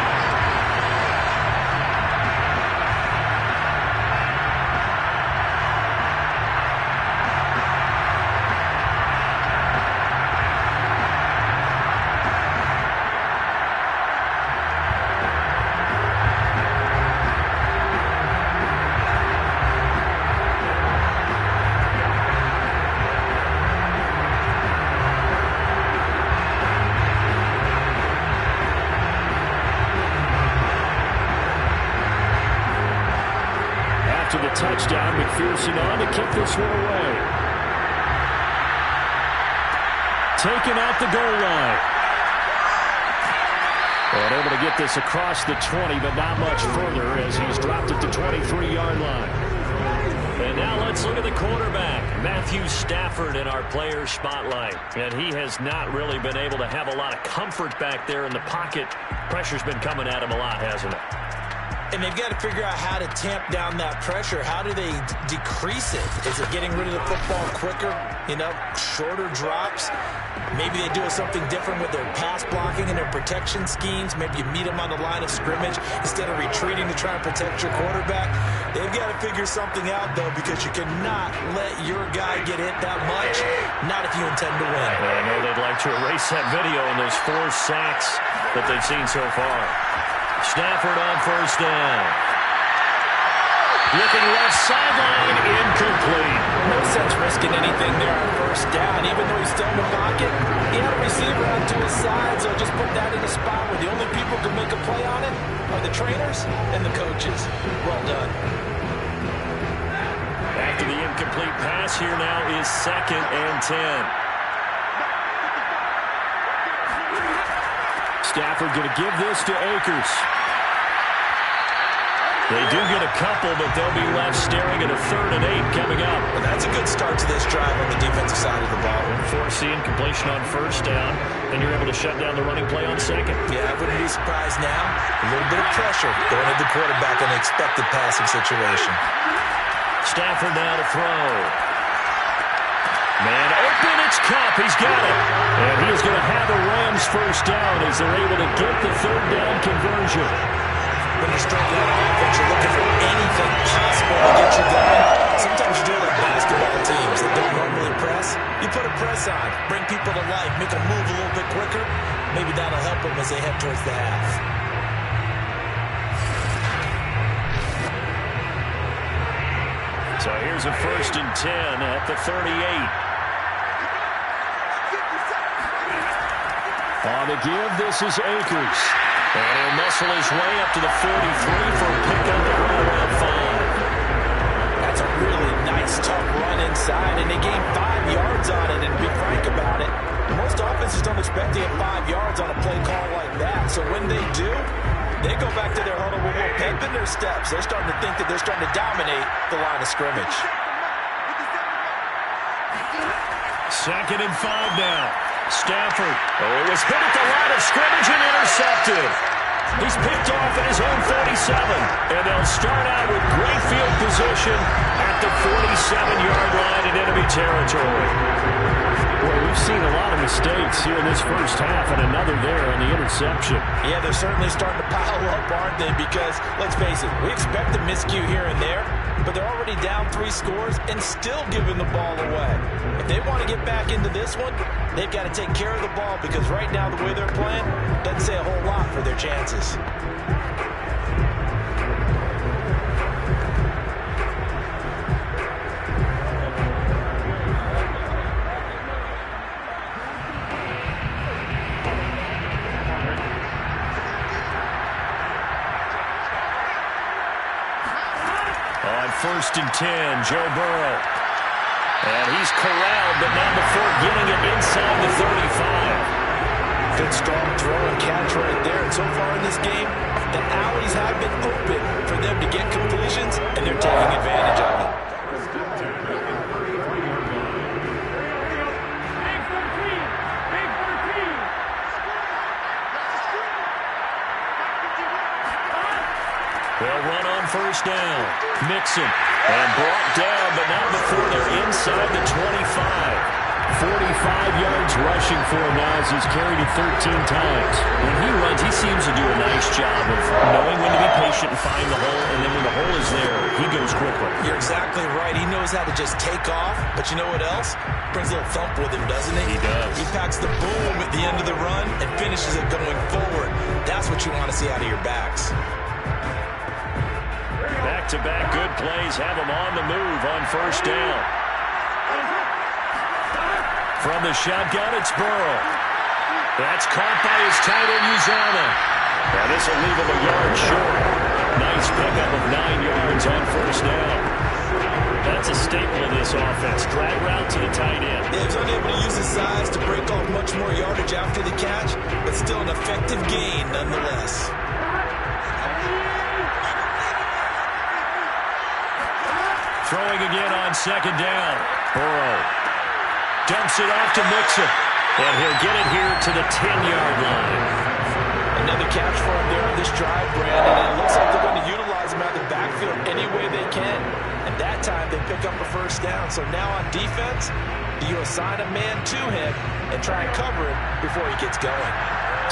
After the touchdown, McPherson on to kick this one away. Taken at the goal line. And able to get this across the 20, but not much further as he's dropped at the 23-yard line. And now let's look at the quarterback, Matthew Stafford, in our player spotlight. And he has not really been able to have a lot of comfort back there in the pocket. Pressure's been coming at him a lot, hasn't it?
And they've got to figure out how to tamp down that pressure. How do they decrease it? Is it getting rid of the football quicker? You know, shorter drops? Maybe they do something different with their pass blocking and their protection schemes. Maybe you meet them on the line of scrimmage instead of retreating to try and protect your quarterback. They've got to figure something out, though, because you cannot let your guy get hit that much, not if you intend to win.
I know they'd like to erase that video on those 4 sacks that they've seen so far. Stafford on first down. Looking left sideline, incomplete.
No sense risking anything there on first down. Even though he's still in the pocket, he had a receiver out to his side, so just put that in a spot where the only people who can make a play on it are the trainers and the coaches. Well done.
After the incomplete pass, here now is 2nd and 10. Stafford going to give this to Akers. They do get a couple, but they'll be left staring at a 3rd and 8 coming up.
Well, that's a good start to this drive on the defensive side of the ball.
Forcing completion on first down, and you're able to shut down the running play on 2nd.
Yeah, I wouldn't be surprised now. A little bit of pressure going at the quarterback in an expected passing situation.
Stafford now to throw. Man open, it's Cup. He's got it. And he's going to have a Rams first down as they're able to get the 3rd down conversion.
When you're struggling on offense, you're looking for anything possible to get you going. Sometimes you do it like basketball teams that don't normally press. You put a press on, bring people to life, make them move a little bit quicker. Maybe that'll help them as they head towards the half.
So here's a 1st and 10 at the 38. On the give, this is Akers. And he'll muscle his way up to the 43 for a pickup at right around 5.
That's a really nice, tough run inside, and they gained 5 yards on it. And to be frank about it, most offenses don't expect to get 5 yards on a play call like that. So when they do, they go back to their huddle with a little pep in their steps. They're starting to think that they're starting to dominate the line of scrimmage.
2nd and 5 now. Stafford. Oh, it was hit at the line of scrimmage and intercepted. He's picked off at his own 47. And they'll start out with great field position at the 47-yard line in enemy territory. Well, we've seen a lot of mistakes here in this first half, and another there on the interception.
Yeah, they're certainly starting to pile up, aren't they? Because, let's face it, we expect a miscue here and there, but they're already down 3 scores and still giving the ball away. If they want to get back into this one, they've got to take care of the ball, because right now the way they're playing doesn't say a whole lot for their chances.
On 1st and 10, Joe Burrow. And he's corralled, but not before getting it inside the 35.
Good, strong throw and catch right there. And so far in this game, the alleys have been open for them to get completions, and they're taking advantage of it.
They'll run on first down. Mixon. And brought down, but not before they're inside the 25. 45 yards rushing for him now as he's carried it 13 times. When he runs, he seems to do a nice job of knowing when to be patient and find the hole, and then when the hole is there, he goes quickly.
You're exactly right. He knows how to just take off, but you know what else? Brings a little thump with him, doesn't he?
He does.
He packs the boom at the end of the run and finishes it going forward. That's what you want to see out of your backs.
Back-to-back good plays have him on the move on first down. From the shotgun, it's Burrow. That's caught by his tight end, Uzama. Now this will leave him a yard short. Nice pickup of 9 yards on first down. That's a staple of this offense. Drag route to the tight end.
He was unable to use his size to break off much more yardage after the catch, but still an effective gain nonetheless.
Throwing again on second down. Burrow dumps it off to Mixon. And he'll get it here to the 10-yard line.
Another catch for him there on this drive, Brandon. And it looks like they're going to utilize him out of the backfield any way they can. And that time they pick up a first down. So now on defense, you assign a man to him and try and cover him before he gets going.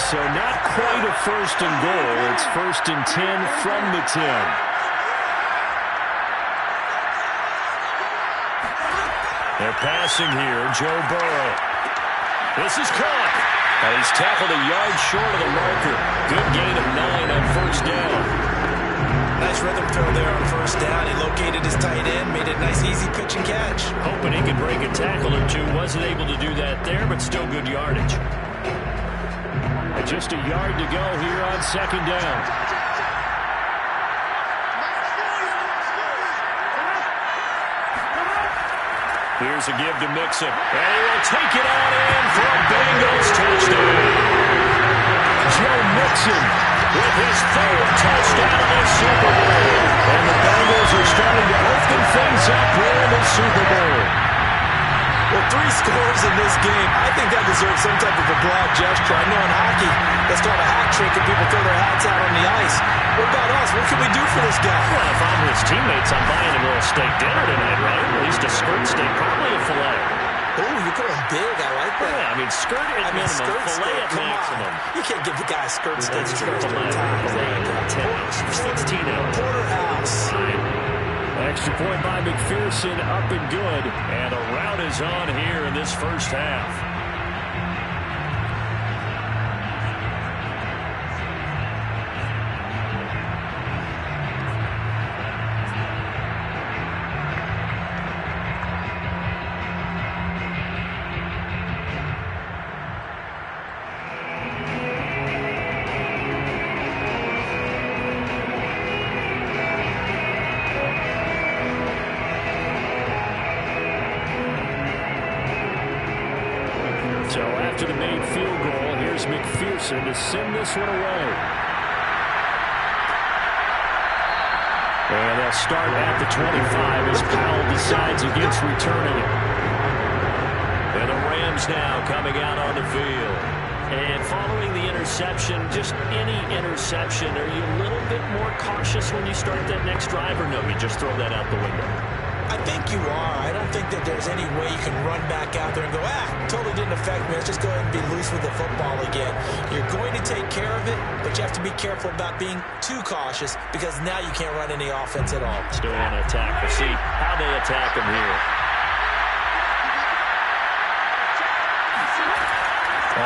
So not quite a first and goal. It's first and 10 from the 10. They're passing here, Joe Burrow. This is caught. And he's tackled a yard short of the marker. Good gain of 9 on first down.
Nice rhythm throw there on first down. He located his tight end, made a nice easy pitch and catch.
Hoping he could break a tackle or two. Wasn't able to do that there, but still good yardage. And just a yard to go here on second down. Here's a give to Mixon. And he will take it on in for a Bengals touchdown. Joe Mixon with his third touchdown in the Super Bowl. And the Bengals are starting to open things up here in the Super Bowl.
Well, 3 scores in this game. I think that deserves some type of a broad gesture. I know in hockey, that's called a hat trick and people throw their hats out on the ice. What about us? What can we do for this guy?
Well, if I'm his teammates, I'm buying him a little steak dinner tonight, right? At least a skirt steak, probably a filet.
Oh, you're going big. I like that.
Yeah, I mean, skirt at minimum,
skirt
filet
steak,
at maximum.
You can't give the guy a skirt steak.
That's true. Filet, 10 ounce, 16 ounce.
Porterhouse.
Extra point by McPherson, up and good. And a rout is on here in this first half. So after the made field goal, here's McPherson to send this one away. And they'll start at the 25 as Powell decides against returning it. And the Rams now coming out on the field. And following the interception, just any interception, are you a little bit more cautious when you start that next drive, or no, you just throw that out the window?
I think you are. I don't think that there's any way you can run back out there and go, totally didn't affect me. Let's just go ahead and be loose with the football again. You're going to take care of it, but you have to be careful about being too cautious because now you can't run any offense at all.
Still want to attack. We'll see how they attack him here.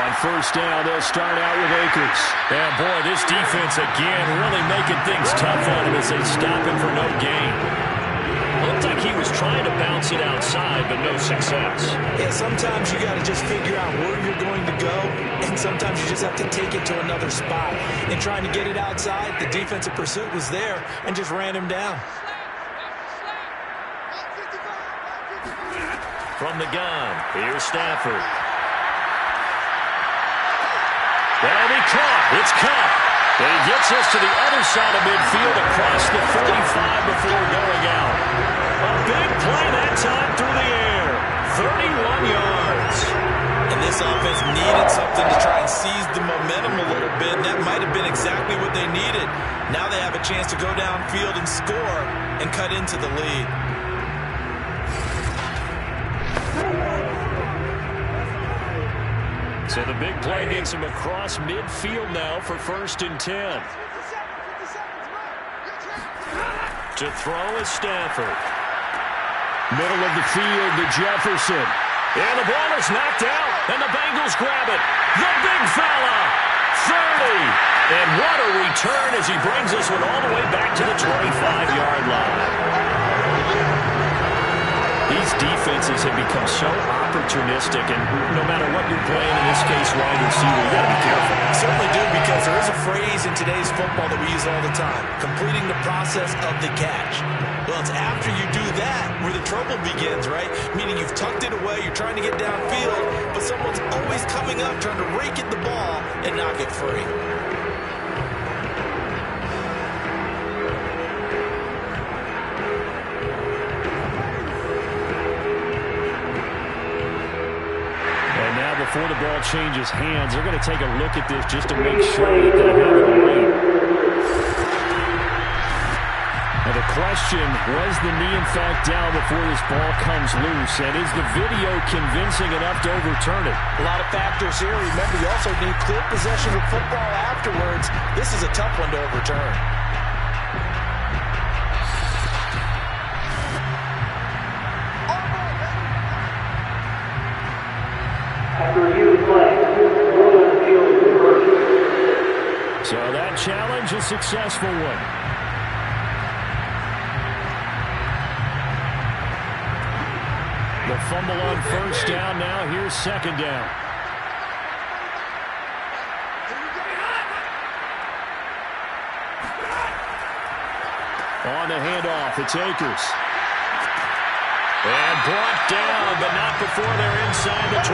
On first down, they'll start out with Akers. And boy, this defense again really making things tough on him as they stop him for no gain. Looked like he was trying to bounce it outside, but no success.
Yeah, sometimes you got to just figure out where you're going to go, and sometimes you just have to take it to another spot. In trying to get it outside, the defensive pursuit was there and just ran him down. From the gun, here's Stafford.
caught. It's Cup. And he gets us to the other side of midfield across the 45 before going out. A big play that time through the air. 31 yards.
And this offense needed something to try and seize the momentum a little bit. And that might have been exactly what they needed. Now they have a chance to go downfield and score and cut into the lead.
So the big play gets him across midfield now for 1st and 10. To throw is Stafford. Middle of the field to Jefferson. And the ball is knocked out, and the Bengals grab it. The big fella, 30. And what a return as he brings this one all the way back to the 25-yard line. These defenses have become so opportunistic, and no matter what you're playing, in this case, wide receiver, you got to be careful.
Certainly do, because there is a phrase in today's football that we use all the time, completing the process of the catch. Well, it's after you do that where the trouble begins, right? Meaning you've tucked it away, you're trying to get downfield, but someone's always coming up trying to rake at the ball and knock it free.
Before the ball changes hands, they're going to take a look at this just to make sure that they have it right. Now the question, was the knee in fact down before this ball comes loose? And is the video convincing enough to overturn it?
A lot of factors here. Remember, you also need clear possession of football afterwards. This is a tough one to overturn.
So that challenge, a successful one. The fumble on 1st down now. Here's 2nd down. On the handoff, it's Akers. And brought down, but not before they're inside the 25.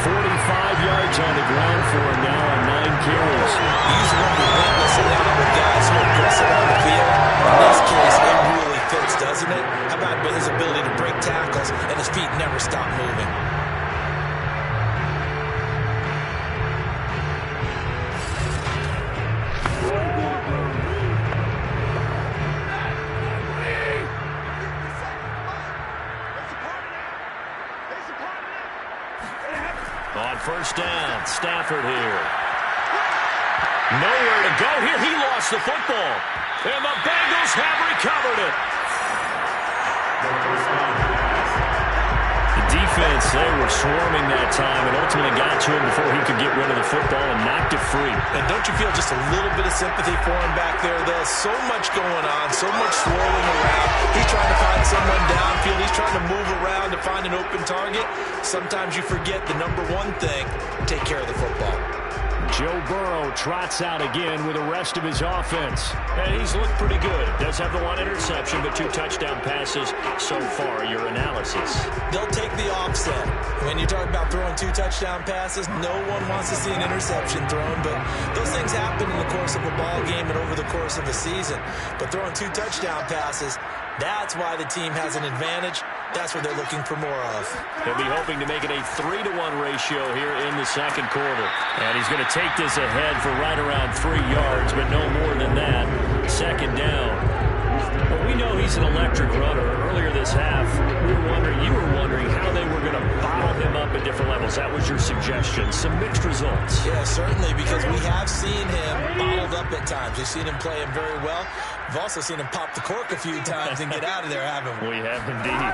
45 yards on the ground for him now on 9 carries.
He's one relentless now with guys who are aggressive on the field. In this case, it really fits, doesn't it? How about his ability to break tackles and his feet never stop moving?
On 1st down, Stafford here. Nowhere to go here. He lost the football. And the Bengals have recovered it. The defense, they were swarming that time and ultimately got to him before he could get rid of the football and knocked it free.
And don't you feel just a little bit of sympathy for him back there, though? So much going on, so much swirling around. He's trying to find someone downfield. He's trying to move around to find an open target. Sometimes you forget the number one thing, take care of the football.
Joe Burrow trots out again with the rest of his offense. And he's looked pretty good. Does have the one interception, but 2 touchdown passes so far. Your analysis?
They'll take the offset. When you talk about throwing 2 touchdown passes, no one wants to see an interception thrown, but those things happen in the course of a ball game and over the course of a season. But throwing 2 touchdown passes, that's why the team has an advantage. That's what they're looking for more of.
They'll be hoping to make it a 3-to-1 ratio here in the 2nd quarter. And he's going to take this ahead for right around 3 yards, but no more than that. 2nd down. Well, we know he's an electric runner. Earlier this half, you were wondering how they were going to bottle him up at different levels. That was your suggestion. Some mixed results.
Yeah, certainly, because we have seen him bottled up at times. We've seen him play him very well. We've also seen him pop the cork a few times and get out of there, haven't we?
We have indeed.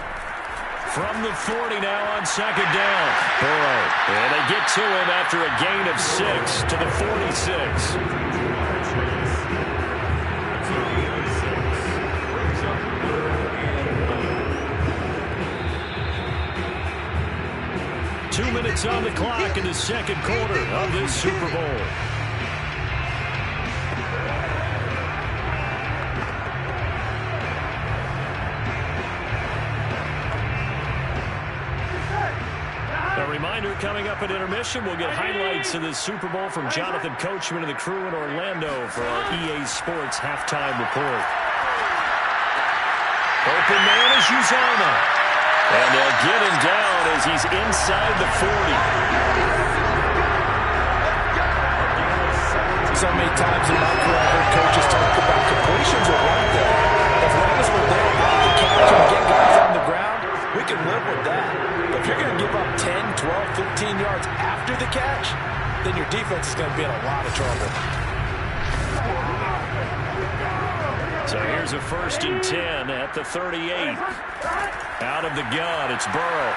From the 40 now on 2nd down. Burrow. And they get to him after a gain of 6 to the 46. 2 minutes on the clock in the 2nd quarter of this Super Bowl. A reminder, coming up at intermission, we'll get highlights of this Super Bowl from Jonathan Coachman and the crew in Orlando for our EA Sports halftime report. Open man is Uzomah. And they'll get him down as he's inside the 40.
So many times in my career, I've heard coaches talk about completions are one thing. As long as we're there to catch and get guys on the ground, we can live with that. But if you're going to give up 10, 12, 15 yards after the catch, then your defense is going to be in a lot of trouble.
So here's a 1st and 10 at the 38. Out of the gun, it's Burrow.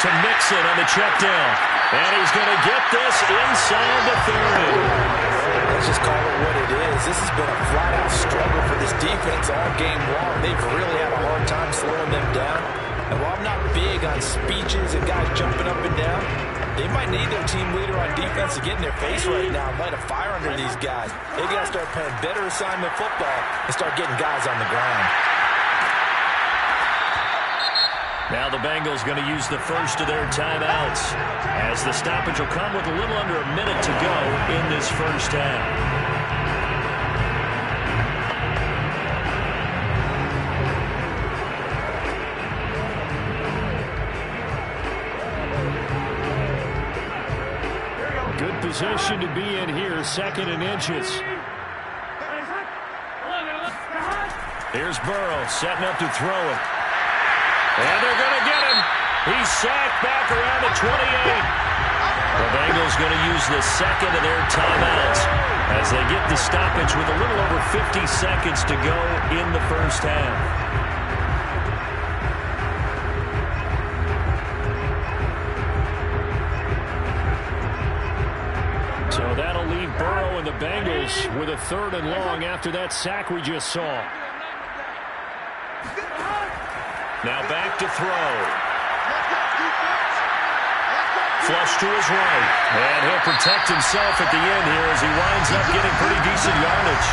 To Mixon on the check down. And he's going to get this inside the 30.
Let's just call it what it is. This has been a flat-out struggle for this defense all game long. They've really had a hard time slowing them down. And while I'm not big on speeches and guys jumping up and down, they might need their team leader on defense to get in their face right now and light a fire under these guys. They got to start playing better assignment football and start getting guys on the ground.
Now the Bengals going to use the first of their timeouts, as the stoppage will come with a little under a minute to go in this first half. Good position to be in here, 2nd and inches. Here's Burrow setting up to throw it. And they're going to get him. He's sacked back around the 28. The Bengals going to use the second of their timeouts as they get the stoppage with a little over 50 seconds to go in the first half. So that'll leave Burrow and the Bengals with a 3rd and long after that sack we just saw. Now back to throw. Flush to his right. And he'll protect himself at the end here as he winds up getting pretty decent yardage.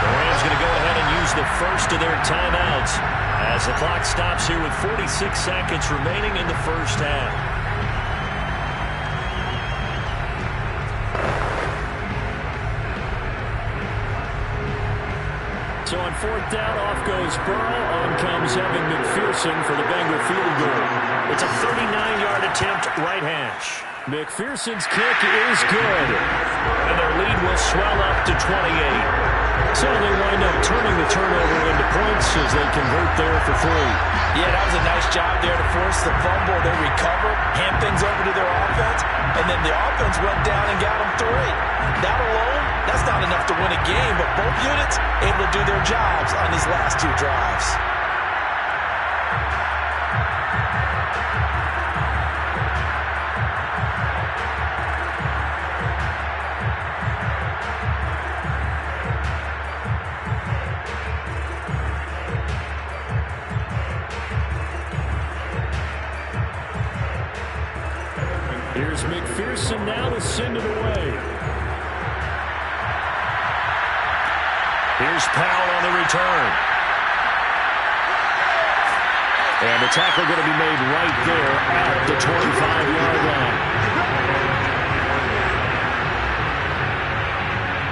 The Rams going to go ahead and use the first of their timeouts as the clock stops here with 46 seconds remaining in the first half. So on 4th down, off goes Burrow. On comes Evan McPherson for the Bengal field goal. It's a 39-yard attempt, right hash. McPherson's kick is good. And their lead will swell up to 28. So they wind up turning the turnover into points as they convert there for 3.
Yeah, that was a nice job there to force the fumble. They recover, hand things over to their offense, and then the offense went down and got them 3. That alone, that's not enough to win a game, but both units able to do their jobs on these last 2 drives.
Here's McPherson now to send it away. Here's Powell on the return. And the tackle going to be made right there at the 25-yard line.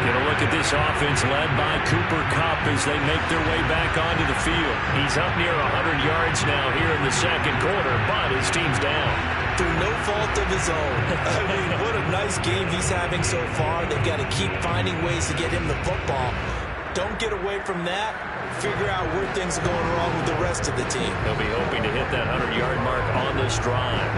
Get a look at this offense led by Cooper Kupp as they make their way back onto the field. He's up near 100 yards now here in the second quarter, but his team's down.
Through no fault of his own. I mean, what a nice game he's having so far. They've got to keep finding ways to get him the football. Don't get away from that. Figure out where things are going wrong with the rest of the team.
They'll be hoping to hit that 100-yard mark on this drive.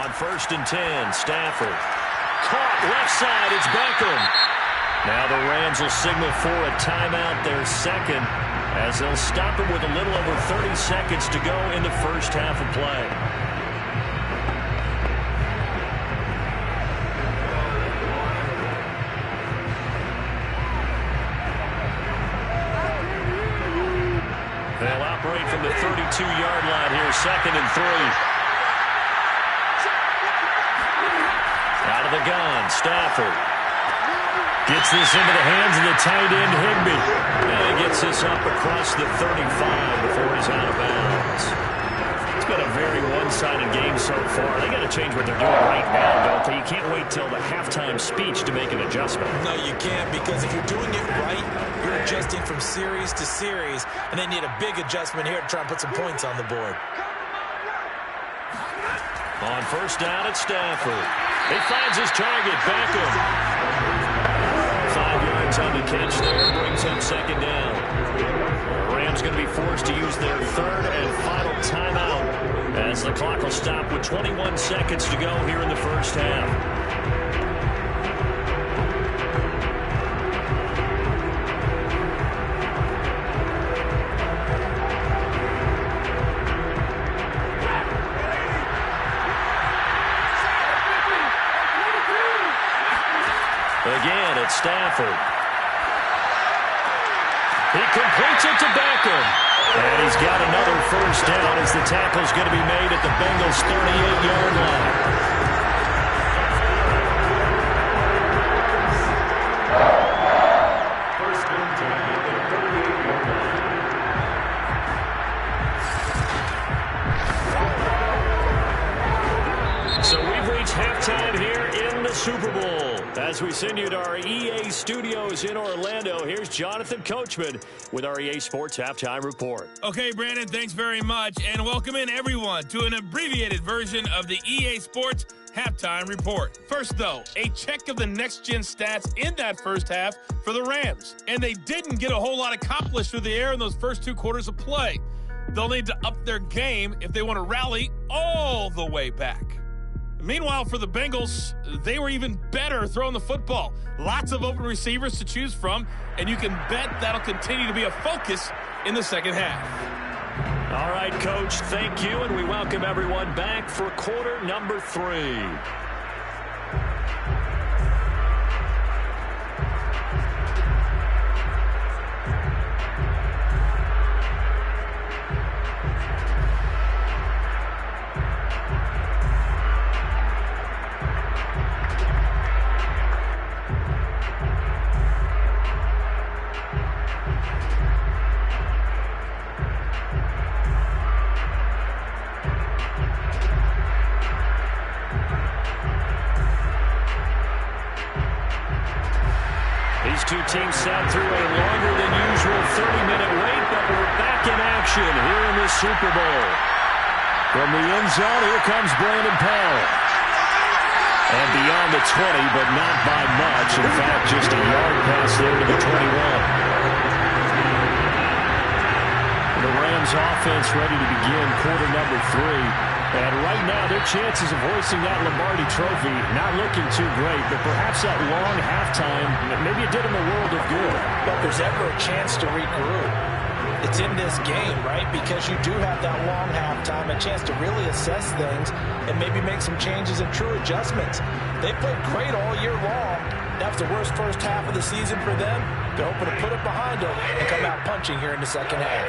On 1st and 10, Stafford. Caught left side, it's Beckham. Now the Rams will signal for a timeout, their second, as they'll stop it with a little over 30 seconds to go in the first half of play. They'll operate from the 32-yard line here, 2nd and 3. Out of the gun, Stafford. Gets this into the hands of the tight end, Higbee. And he gets this up across the 35 before he's out of bounds. It's been a very one-sided game so far. They got to change what they're doing right now, don't they? You can't wait till the halftime speech to make an adjustment.
No, you can't, because if you're doing it right, you're adjusting from series to series, and they need a big adjustment here to try and put some points on the board.
On first down at Stafford. He finds his target, Beckham. 5 yards on the catch there, brings up second down. The Rams going to be forced to use their third and final timeout as the clock will stop with 21 seconds to go here in the first half. Again, it's Stafford. He completes it to Beckham. And he's got another first down as the tackle's going to be made at the Bengals' 38-yard line. So we've reached halftime here in the Super Bowl. As we send you to our EA studios in Orlando, here's Jonathan Coachman with our EA Sports Halftime Report.
Okay, Brandon, thanks very much, and welcome in everyone to an abbreviated version of the EA Sports Halftime Report. First, though, a check of the next-gen stats in that first half for the Rams. And they didn't get a whole lot accomplished through the air in those first 2 quarters of play. They'll need to up their game if they want to rally all the way back. Meanwhile, for the Bengals, they were even better throwing the football. Lots of open receivers to choose from, and you can bet that'll continue to be a focus in the second half.
All right, Coach, thank you, and we welcome everyone back for quarter number 3. These two teams sat through a longer than usual 30-minute wait, but we're back in action here in the Super Bowl. From the end zone, here comes Brandon Powell. And beyond the 20, but not by much. In fact, just a yard pass there to the 21. The Rams offense ready to begin quarter number 3. And right now, their chances of hoisting that Lombardi trophy not looking too great, but perhaps that long halftime, maybe it did them a world of good.
But if there's ever a chance to regroup, it's in this game, right? Because you do have that long halftime, a chance to really assess things and maybe make some changes and true adjustments. They played great all year long. That was the worst first half of the season for them. They're hoping to put it behind them and come out punching here in the second half.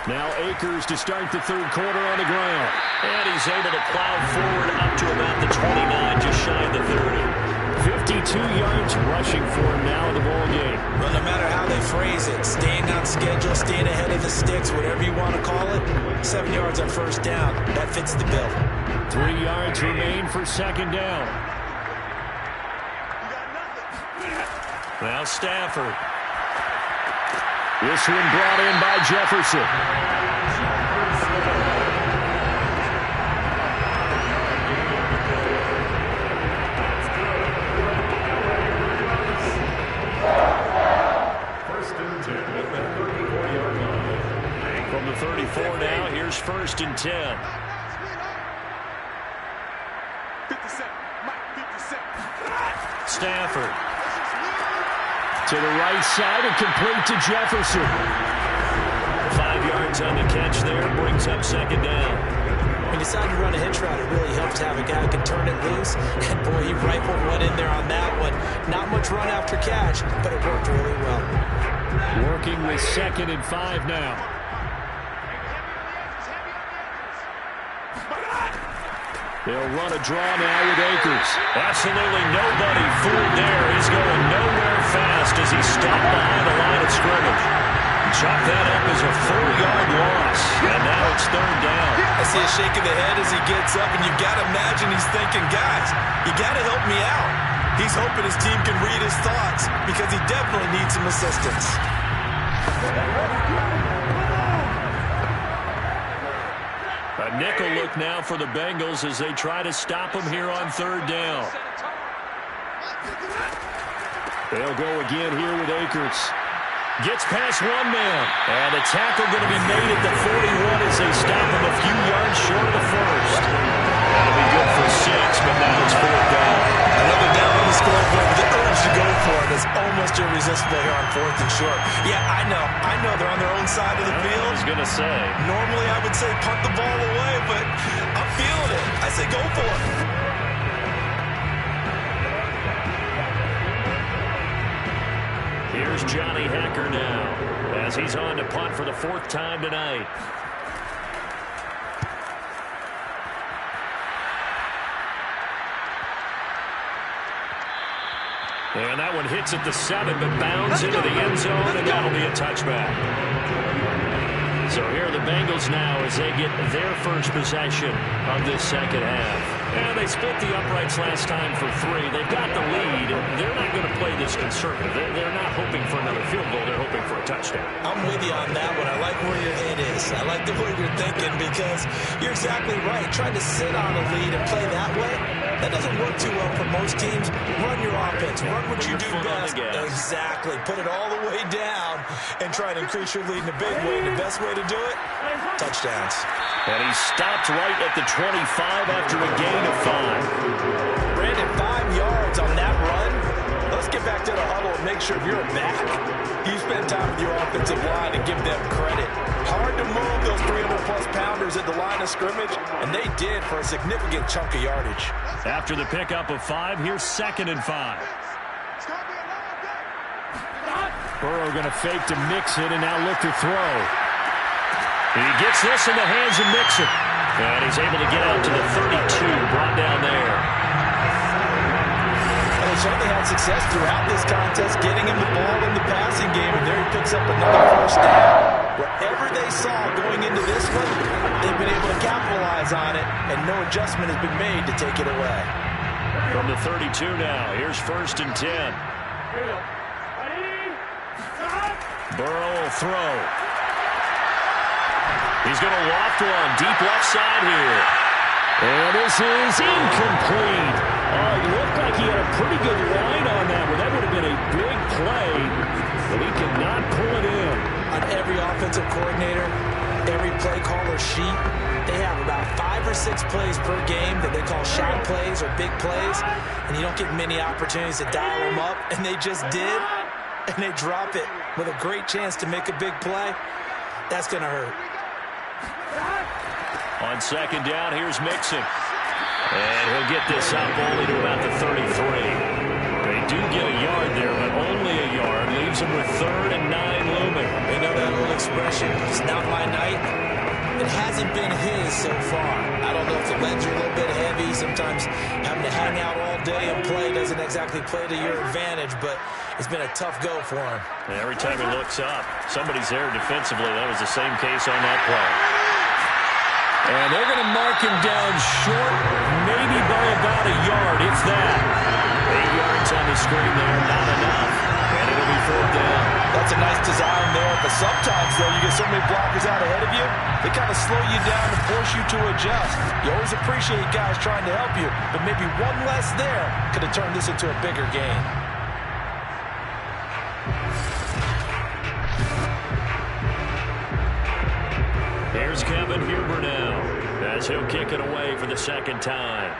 Now Akers to start the third quarter on the ground. And he's able to plow forward up to about the 29, just shy of the 30. 52 yards rushing for him now in the ball game.
Well, no matter how they phrase it, staying on schedule, staying ahead of the sticks, whatever you want to call it, 7 yards on first down, that fits the bill.
3 yards remain for second down. Now Stafford. This one brought in by Jefferson.
First and 10 at the 34-yard line.
From the 34 now, here's first and 10.
57, Mike, 57.
Stafford. To the right side and complete to Jefferson. 5 yards on the catch there, brings up second down.
When you decide to run a hitch route, it really helps to have a guy who can turn it loose. And boy, he rifled one in there on that one. Not much run after catch, but it worked really well.
Working with 2nd and 5 now. They'll run a draw now with Akers. Absolutely nobody fooled there. He's going nowhere fast as he stopped behind the line of scrimmage. Chalk that up as a 4-yard loss. And now it's third down.
I see a shake of the head as he gets up, and you've got to imagine he's thinking, guys, you got to help me out. He's hoping his team can read his thoughts because he definitely needs some assistance.
A nickel look now for the Bengals as they try to stop him here on third down. They'll go again here with Akers. Gets past one man. And a tackle going to be made at the 41 as they stop him a few yards short of the first. That'll be good for 6, but now it's fourth down.
Another down on the scoreboard with the urge to go for it is almost irresistible here on 4th and short. Yeah, I know they're on their own side of the field.
I was going to say.
Normally I would say punt the ball away, but I'm feeling it. I say go for it.
Here's Johnny Hacker now as he's on to punt for the 4th time tonight. And that one hits at the 7, but bounds into the end zone, and that'll be a touchback. So here are the Bengals now as they get their first possession of this second half. And they split the uprights last time for 3. They've got the lead. They're not going to play this conservative. They're not hoping for another field goal. They're hoping for a touchdown.
I'm with you on that one. I like where your head is. I like the way you're thinking because you're exactly right. Trying to sit on a lead and play that way, that doesn't work too well for most teams. Run your offense. Run what you do best. Exactly. Put it all the way down and try to increase your lead in a big way. The best way to do it, touchdowns.
And he stopped right at the 25 after a gain of 5.
Brandon, 5 yards on that run. Let's get back to the huddle and make sure you're back. You spend time with your offensive line and give them credit. Hard to move those 300-plus pounders at the line of scrimmage, and they did for a significant chunk of yardage.
After the pickup of 5, here's 2nd and 5. Burrow going to fake to Mixon and now look to throw. He gets this in the hands of Mixon. And he's able to get out to the 32, brought down there.
And they certainly had success throughout this contest, getting him the ball in the passing game, and there he picks up another first down. Wherever they saw going into this one, they've been able to capitalize on it, and no adjustment has been made to take it away.
From the 32 now, here's 1st and 10. Burrow will throw. He's going to loft one deep left side here. And this is incomplete. It looked like he had a pretty good line on that one. That would have been a big play, but he could not pull it in.
On every offensive coordinator, every play caller sheet, they have about 5 or 6 plays per game that they call shot plays or big plays, and you don't get many opportunities to dial them up, and they just did, and they drop it with a great chance to make a big play. That's going to hurt.
On 2nd down, here's Mixon. And he'll get this up only to about the 33. They do get a yard there, but only a yard. Leaves him with 3rd and 9 looming.
They know that old expression, it's not my night. It hasn't been his so far. I don't know if the legs are a little bit heavy. Sometimes having to hang out all day and play doesn't exactly play to your advantage, but it's been a tough go for him.
And every time he looks up, somebody's there defensively. That was the same case on that play. And they're going to mark him down short, maybe by about a yard, if that. 8 yards on the screen there, not enough. And it'll be 4th down.
That's a nice design there, but sometimes, though, you get so many blockers out ahead of you, they kind of slow you down and force you to adjust. You always appreciate guys trying to help you, but maybe one less there could have turned this into a bigger game.
Here's Kevin Huber now, as he'll kick it away for the 2nd time.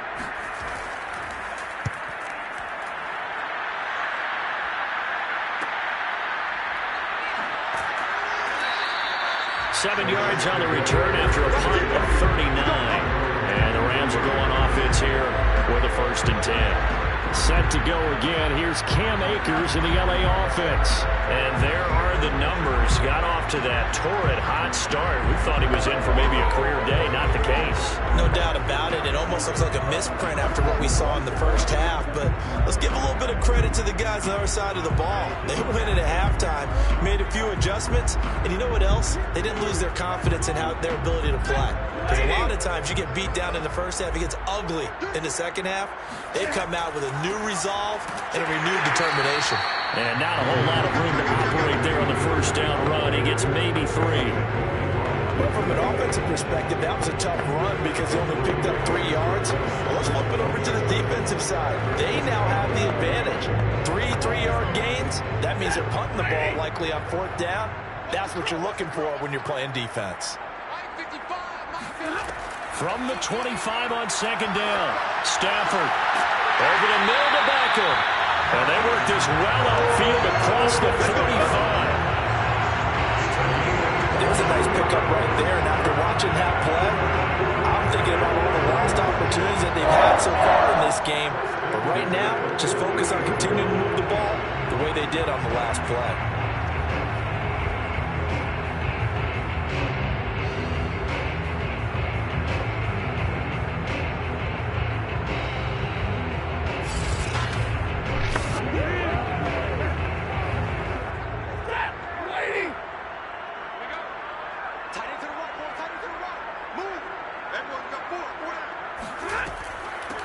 Seven yards on the return after a punt of 39. And the Rams will go on offense here with a 1st and 10. Set set to go again. Here's Cam Akers in the LA offense.
And there are the numbers. Got off to that torrid hot start. We thought he was in for maybe a career day. Not the case.
No doubt about it. It almost looks like a misprint after what we saw in the first half. But let's give a little bit of credit to the guys on the other side of the ball. They went in at halftime, made a few adjustments, and you know what else? They didn't lose their confidence in their ability to play. Because a lot of times you get beat down in the first half, it gets ugly in the second half. They've come out with a new resolve and a renewed determination.
And not a whole lot of room to operate there on the first down run. He gets maybe 3.
But from an offensive perspective, that was a tough run because he only picked up 3 yards. Well, let's flip it over to the defensive side. They now have the advantage. 3 3-yard gains. That means they're punting the ball likely on 4th down. That's what you're looking for when you're playing defense.
From the 25 on 2nd down, Stafford over the middle to Beckham. And they work this well outfield across the 45.
There's a nice pickup right there, and after watching that play, I'm thinking about all the lost opportunities that they've had so far in this game. But right now, just focus on continuing to move the ball the way they did on the last play.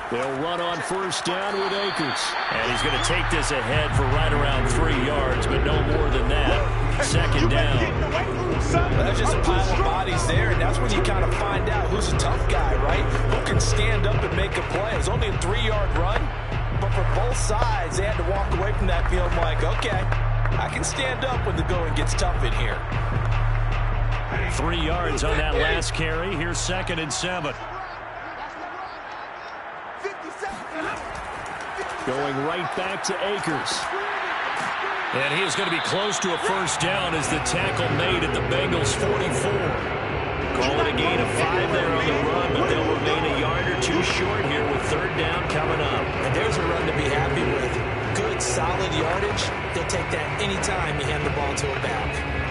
They'll run on 1st down with Akers. And he's going to take this ahead for right around 3 yards, but no more than that. 2nd down.
That's just a pile of bodies there, and that's when you kind of find out who's a tough guy, right? Who can stand up and make a play. It was only a 3-yard run, but for both sides, they had to walk away from that field like, okay, I can stand up when the going gets tough in here.
3 yards on that last carry. Here's 2nd and 7. Going right back to Akers. And he is going to be close to a 1st down as the tackle made at the Bengals 44. Call it a gain of 5 there on the run, but they'll remain a yard or 2 short here with 3rd down coming up.
And there's a run to be happy with. Good, solid yardage. They'll take that anytime you hand the ball to a back.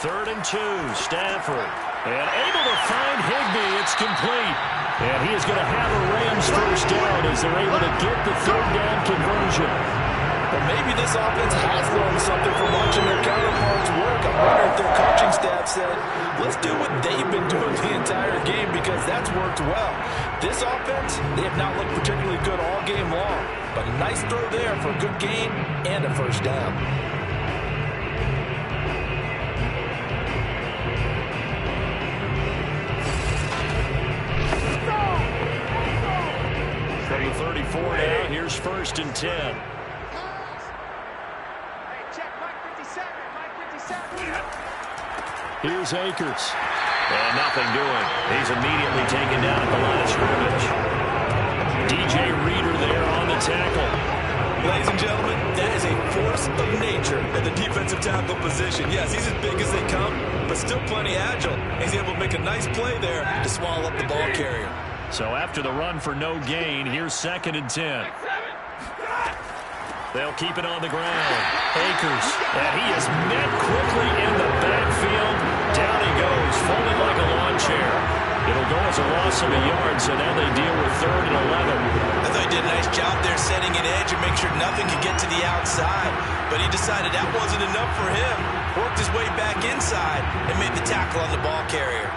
Third and 2, Stafford. And able to find Higbee. It's complete. And he is going to have a Rams 1st down as they're able to get the 3rd down conversion.
But maybe this offense has learned something from watching their counterparts work. I wonder if their coaching staff said, let's do what they've been doing the entire game because that's worked well. This offense, they have not looked particularly good all game long. But a nice throw there for a good gain and a 1st down.
From the 34 now, here's 1st and 10. Here's Akers.
And nothing doing. He's immediately taken down at the line of scrimmage.
DJ Reader there on the tackle.
Ladies and gentlemen, that is a force of nature at the defensive tackle position. Yes, he's as big as they come, but still plenty agile. He's able to make a nice play there to swallow up the ball carrier.
So after the run for no gain, here's 2nd and 10. They'll keep it on the ground. Akers, and he is met quickly in the backfield. Down he goes, folded like a lawn chair. It'll go as a loss of a yard, so now they deal with 3rd and 11.
I thought he did a nice job there setting an edge and make sure nothing could get to the outside. But he decided that wasn't enough for him. Worked his way back inside and made the tackle on the ball carrier.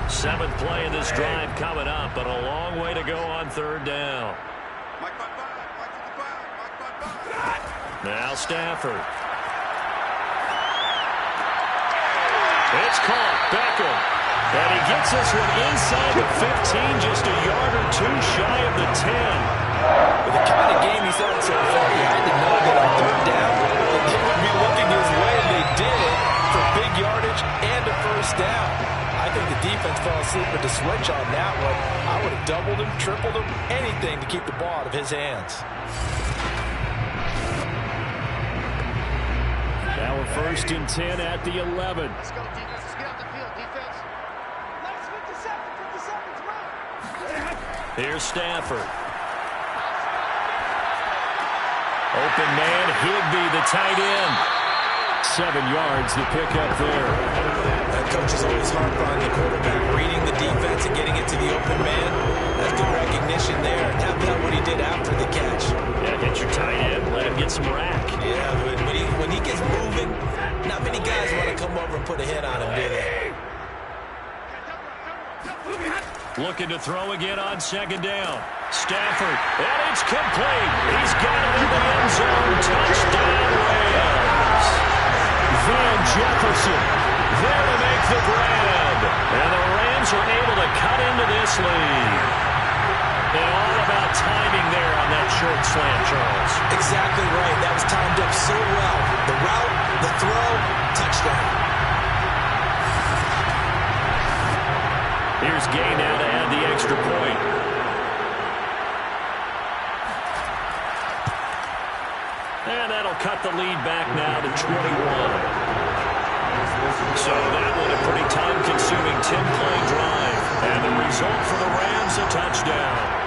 7th play of this drive coming up, but a long way to go on 3rd down. Now Stafford. It's caught. Beckham. And he gets this one inside the 15, just a yard or 2 shy of the 10.
With the kind of game he's had so far, he had to know that on 3rd down, that they would be looking his way, and they did, for big yardage and a 1st down. I think the defense fell asleep at the switch on that one. I would have doubled him, tripled him, anything to keep the ball out of his hands.
Now a 1st and 10 at the 11.
Let's go, defense. Let's get out the field, defense. Let's 57, 57,
Here's Stafford. Open man, Higbee, the tight end. 7 yards, the pickup there.
That coach is always hard on the quarterback, reading the defense and getting it to the open man. That's good recognition there. How about what he did after the catch?
Yeah, get your tight end, let him get some rack.
Yeah, but when he gets moving, not many guys want to come over and put a hit on him, do they?
Looking to throw again on 2nd down. Stafford, and it's complete. He's got it in the end zone. Touchdown, Rams. Van Jefferson there to make the grab. And the Rams are able to cut into this lead. And all about timing there on that short slant, Charles.
Exactly right. That was timed up so well. The route, the throw, touchdown.
Here's Gay now to add the extra point. And that'll cut the lead back now to 21. So that was a pretty time-consuming 10-play drive. And the result for the Rams, a touchdown.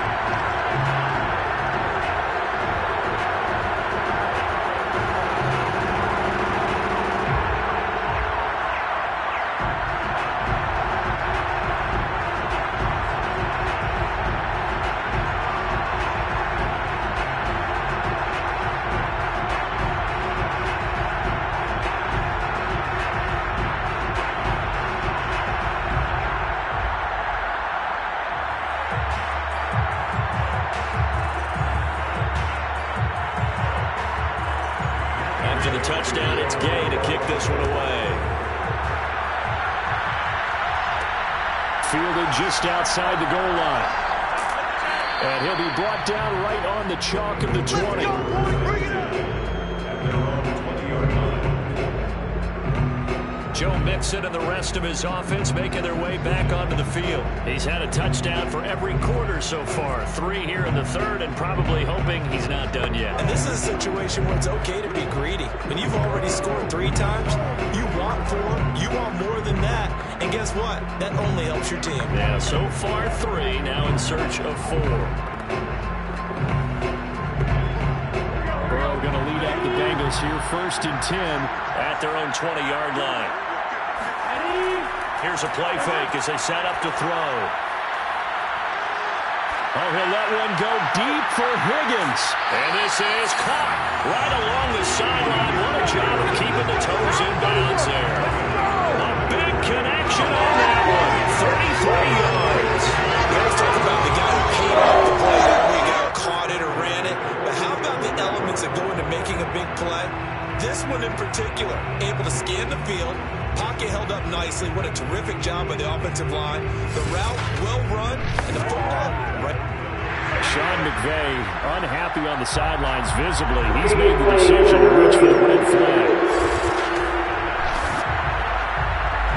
After the touchdown, it's Gay to kick this one away. Fielded just outside the goal line. And he'll be brought down right on the chalk of the 20. Joe Mixon and the rest of his offense making their way back onto the field. He's had a touchdown for every quarter so far. 3 here in the 3rd, and probably hoping he's not done yet.
And this is a situation where it's okay to be greedy. When you've already scored 3 times, you want 4, you want more than that. And guess what? That only helps your team.
Yeah, so far 3, now in search of 4. Burrow going to lead up the Bengals here, 1st and 10 at their own 20-yard line. Here's a play fake as they set up to throw. Oh, he'll let one go deep for Higgins. And this is caught right along the sideline. What a job of keeping the toes in bounds there. A big connection on that one. 33 yards.
Let's talk about the guy who came off the play that way, got caught it or ran it. But how about the elements that go into making a big play? This one in particular, able to scan the field, pocket held up nicely. What a terrific job by the offensive line. The route, well run, and the football, right.
Sean McVay unhappy on the sidelines visibly. He's made the decision to reach for the red flag.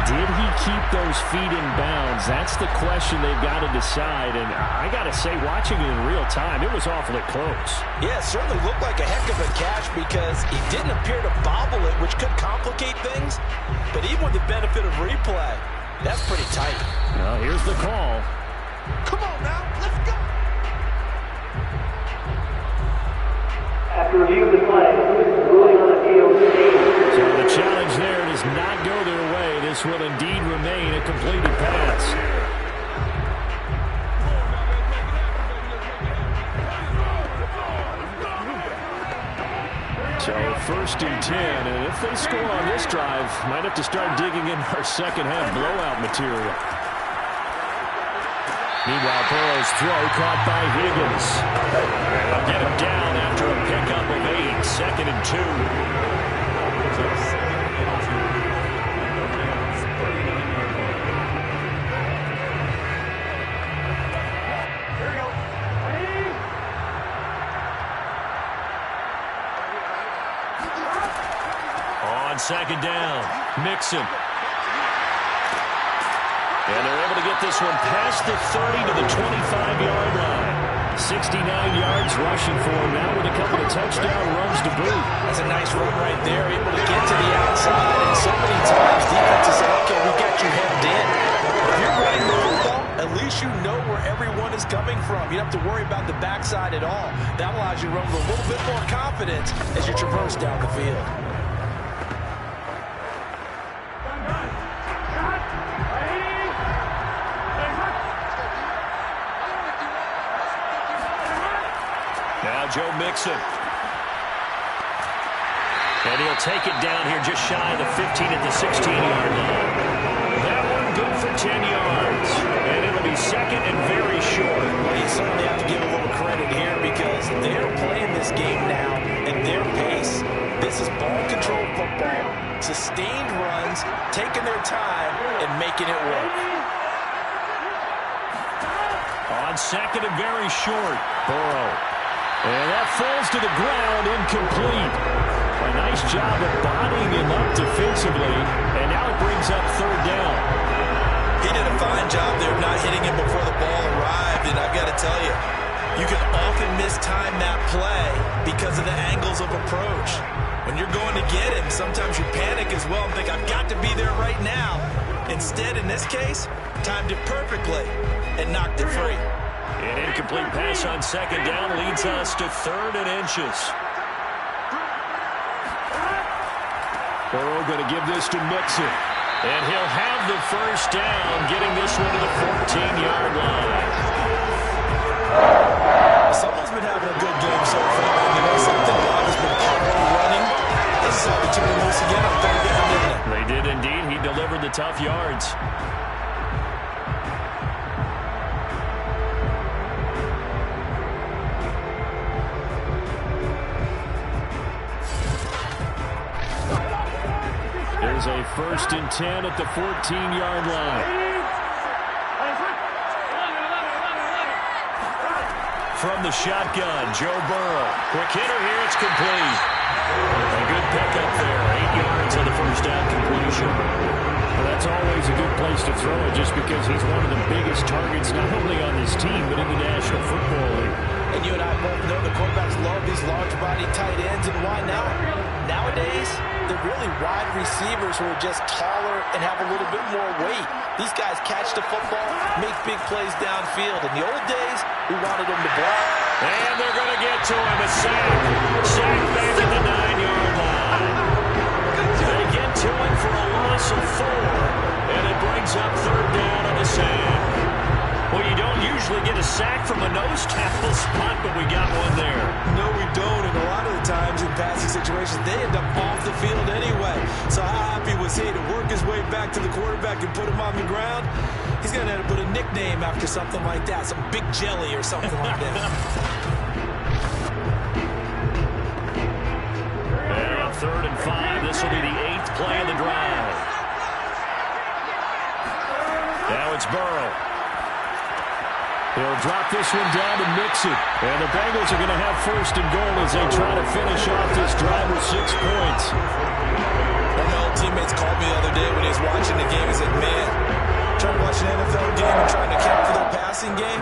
Did he keep those feet in bounds? That's the question they've got to decide. And I got to say, watching it in real time, it was awfully close.
Yeah, it certainly looked like a heck of a catch because he didn't appear to bobble it, which could complicate things. But even with the benefit of replay, that's pretty tight.
Well, here's the call.
Come on now, let's go.
After review of the play, ruling on the field.
So the challenge there does not go their way. This will indeed remain a completed pass. So 1st and 10, and if they score on this drive, might have to start digging in our second half blowout material. Meanwhile, Burrow's throw caught by Higgins. They'll get him down after a pickup of 8, 2nd and 2. On 2nd down, Mixon. And they're able to get this one past the 30 to the 25-yard line. 69 yards rushing for him now with a couple of touchdown runs to boot.
That's a nice run right there, able to get to the outside. And so many times defenses say, okay, we got you hemmed in. If you're running the football, at least you know where everyone is coming from. You don't have to worry about the backside at all. That allows you to run with a little bit more confidence as you traverse down the field.
Now Joe Mixon. And he'll take it down here just shy of the 15 at the 16-yard line. That one good for 10 yards. And it'll be second and very short.
Well, you certainly have to give a little credit here because they're playing this game now at their pace. This is ball control football. Sustained runs, taking their time, and making it work.
On second and very short, Burrow. And that falls to the ground, incomplete. A nice job of bodying him up defensively, and now it brings up third down.
He did a fine job there of not hitting him before the ball arrived, and I've got to tell you, you can often mistime that play because of the angles of approach. When you're going to get him, sometimes you panic as well and think, I've got to be there right now. Instead, in this case, timed it perfectly and knocked it free.
An incomplete pass on second down leads us to third and inches. Burrow going to give this to Mixon. And he'll have the first down, getting this one to the 14-yard line.
Someone's been having a good game so far. You know something? Bob has been powerful running. They decided to turn him loose again on third down, didn't they?
They did indeed. He delivered the tough yards. There's a 1st and 10 at the 14-yard line. From the shotgun, Joe Burrow. Quick hitter here, it's complete. A good pickup there, 8 yards on the first down completion. Well, that's always a good place to throw it just because he's one of the biggest targets not only on this team but in the National Football League.
And you and I both know the quarterbacks love these large-body tight ends, and why not? Nowadays, they're really wide receivers who are just taller and have a little bit more weight. These guys catch the football, make big plays downfield. In the old days, we wanted them to block.
And they're going to get to him, a sack. Sack back at the 9-yard line. They get to him for a loss of 4, and it brings up third down on the sack. Well, you don't usually get a sack from a nose tackle spot, but we got one there.
No, we don't, and a lot of the times in passing situations, they end up off the field anyway. So how happy was he to work his way back to the quarterback and put him on the ground? He's going to have to put a nickname after something like that, some Big Jelly or something like that.
And on 3rd and 5, this will be the 8th play of the drive. Now it's Burrow. He'll drop this one down to Mixon. And the Bengals are going to have 1st and goal as they try to finish off this drive with 6 points.
One of my old teammates called me the other day when he was watching the game. He said, man, trying to watch an NFL game and trying to account for their passing game,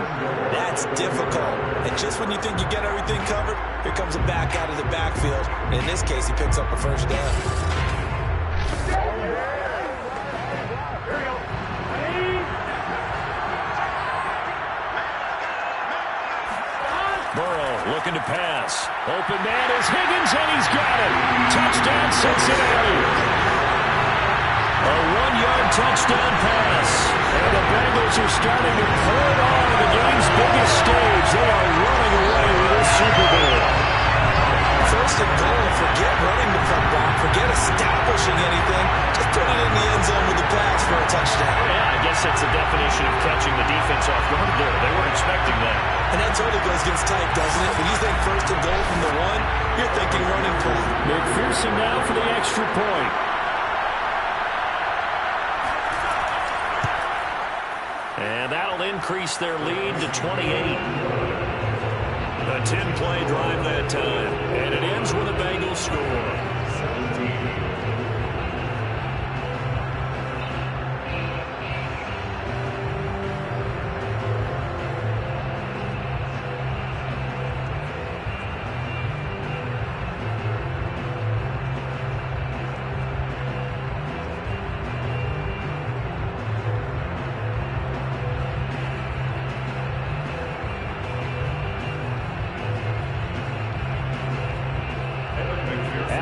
that's difficult. And just when you think you get everything covered, here comes a back out of the backfield. And in this case, he picks up a first down.
Burrow looking to pass. Open man is Higgins, and he's got it. Touchdown, Cincinnati. A 1-yard touchdown pass. And the Bengals are starting to pour it on in the game's biggest stage. They are running away with this Super Bowl.
1st and goal. Forget running the football. Forget establishing anything. Just put it in the end zone with the pass for a touchdown.
Yeah, I guess that's the definition of catching the defense off guard there. They weren't expecting that.
And that totally goes against type, doesn't it? When you think 1st and goal from the 1, you're thinking running play.
McPherson now for the extra point. And that'll increase their lead to 28. A 10-play drive that time. And it ends with a Bengals score.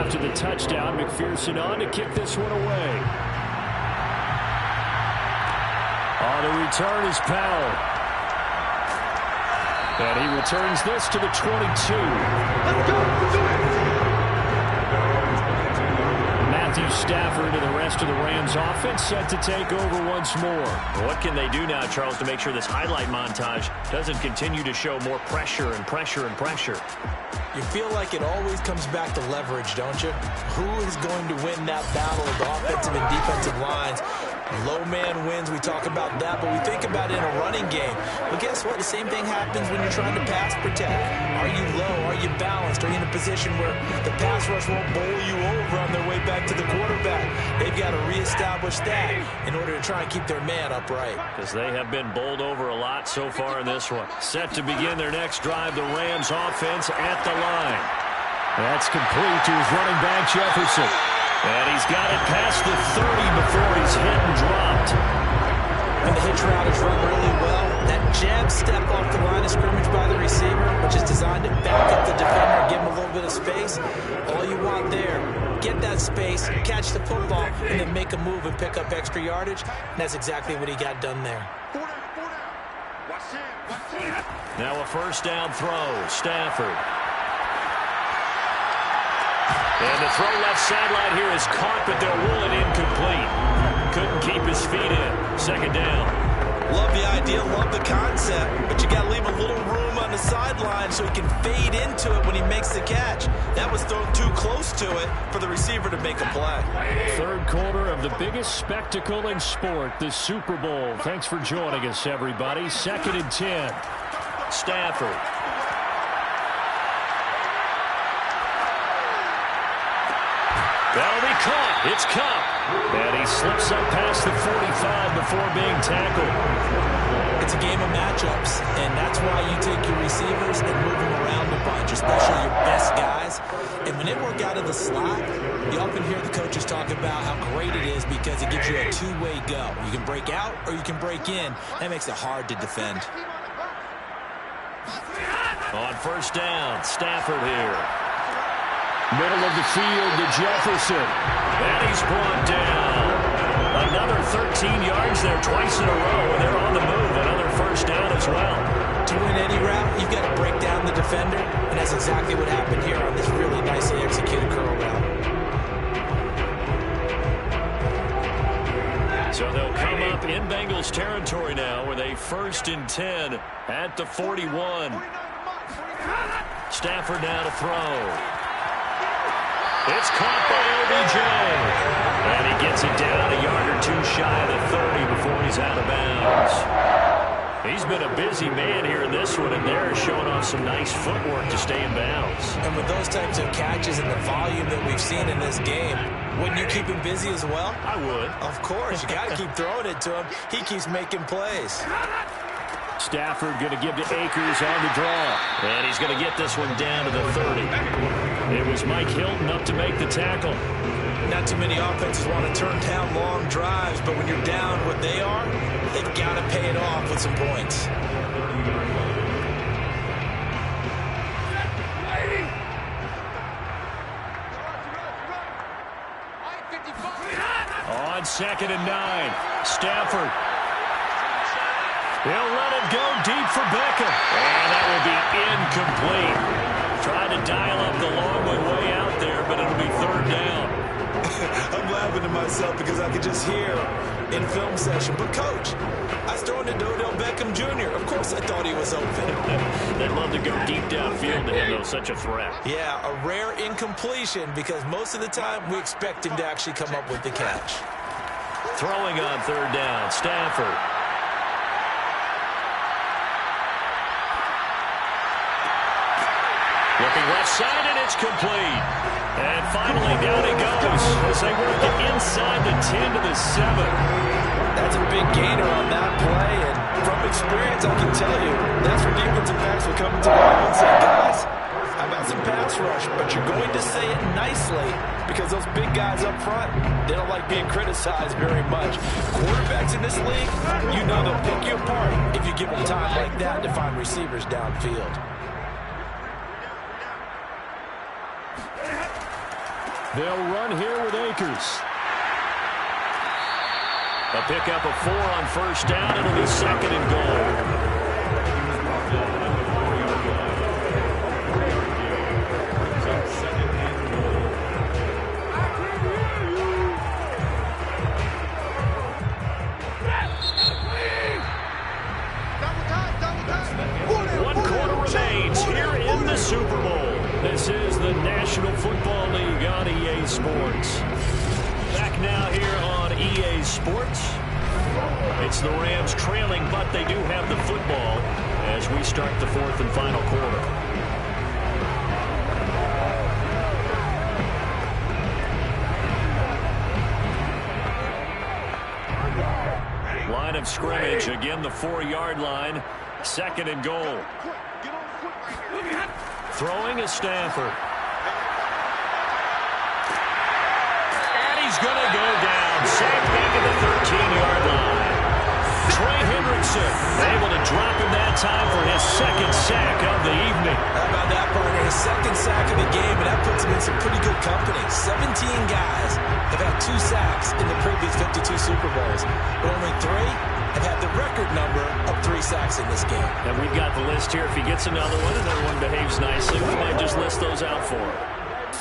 after the touchdown. McPherson on to kick this one away. On the return is Powell. And he returns this to the 22.
Let's go.
Matthew Stafford and the rest of the Rams offense set to take over once more.
What can they do now, Charles, to make sure this highlight montage doesn't continue to show more pressure and pressure and pressure?
You feel like it always comes back to leverage, don't you? Who is going to win that battle of the offensive and defensive lines? Low man wins. We talk about that, but we think about it in a running game. But guess what? The same thing happens when you're trying to pass protect. Are you low? Are you balanced? Are you in a position where the pass rush won't bowl you over on their way back to the quarterback? They've got to reestablish that in order to try and keep their man upright.
Because they have been bowled over a lot so far in this one. Set to begin their next drive, the Rams offense at the line.
That's complete to his running back, Jefferson.
And he's got it past the 30 before he's hit and dropped.
And the hitch route is run really well. That jab step off the line of scrimmage by the receiver, which is designed to back up the defender and give him a little bit of space. All you want there, get that space, catch the football, and then make a move and pick up extra yardage. And that's exactly what he got done there.
Now a first down throw. Stafford. And the throw left sideline here is caught, but they'll rule it incomplete. Couldn't keep his feet in. Second down.
Love the idea, love the concept, but you got to leave a little room on the sideline so he can fade into it when he makes the catch. That was thrown too close to it for the receiver to make a play.
Third quarter of the biggest spectacle in sport, the Super Bowl. Thanks for joining us, everybody. 2nd and 10.
Stafford.
That'll be caught. It's Cup. And he slips up past the 45 before being tackled.
It's a game of matchups, and that's why you take your receivers and move them around a bunch, especially your best guys. And when they work out of the slot, you often hear the coaches talk about how great it is because it gives you a two-way go. You can break out or you can break in. That makes it hard to defend.
On first down, Stafford here.
Middle of the field to Jefferson.
And he's brought down. Another 13 yards there twice in a row, and they're on the move. Another first down as well.
To win any route, you've got to break down the defender, and that's exactly what happened here on this really nicely executed curl route.
So they'll come up in Bengals territory now with a 1st and 10 at the 41. Stafford now to throw. It's caught by OBJ. And he gets it down a yard or two shy of the 30 before he's out of bounds. He's been a busy man here in this one, and they're showing off some nice footwork to stay in bounds.
And with those types of catches and the volume that we've seen in this game, wouldn't you keep him busy as well?
I would.
Of course. You got to keep throwing it to him. He keeps making plays.
Stafford going to give to Akers on the draw.
And he's going to get this one down to the 30.
It was Mike Hilton up to make the tackle.
Not too many offenses want to turn down long drives, but when you're down what they are, they've got to pay it off with some points.
On 2nd and 9, Stafford. He'll let it go deep for Beckham.
And that will be incomplete. Trying to dial up the long one way out there, but it'll be 3rd down.
I'm laughing to myself because I could just hear in film session, but coach, I was throwing to Odell Beckham Jr. Of course I thought he was open.
They'd love to go deep downfield to him, though, such a threat.
Yeah, a rare incompletion because most of the time we expect him to actually come up with the catch.
Throwing on 3rd down, Stafford. Looking left side, and it's complete. And finally, down he goes as they work it inside the 10 to the 7.
That's a big gainer on that play, and from experience, I can tell you, that's where defensive backs will come into the line and say, guys, I've got some pass rush, but you're going to say it nicely because those big guys up front, they don't like being criticized very much. Quarterbacks in this league, you know they'll pick you apart if you give them time like that to find receivers downfield.
They'll run here with Akers.
A pickup of 4 on first down. It'll be 2nd and goal.
Super Bowl. This is the National Football League on EA Sports. Back now here on EA Sports. It's the Rams trailing, but they do have the football as we start the 4th and final quarter. Line of scrimmage, again the 4-yard line. 2nd and goal. Throwing is Stafford. And he's going to go down. Sacked back at the 13-yard line. Trey Hendrickson able to drop him that time for his 2nd sack of the evening.
How about that, partner? His 2nd sack of the game, and that puts him in some pretty good company. 17 guys have had 2 sacks in the previous 52 Super Bowls, but only 3 have had the record number of 3 sacks in this game.
And we've got the list here. If he gets another one behaves nicely, we might just list those out for him.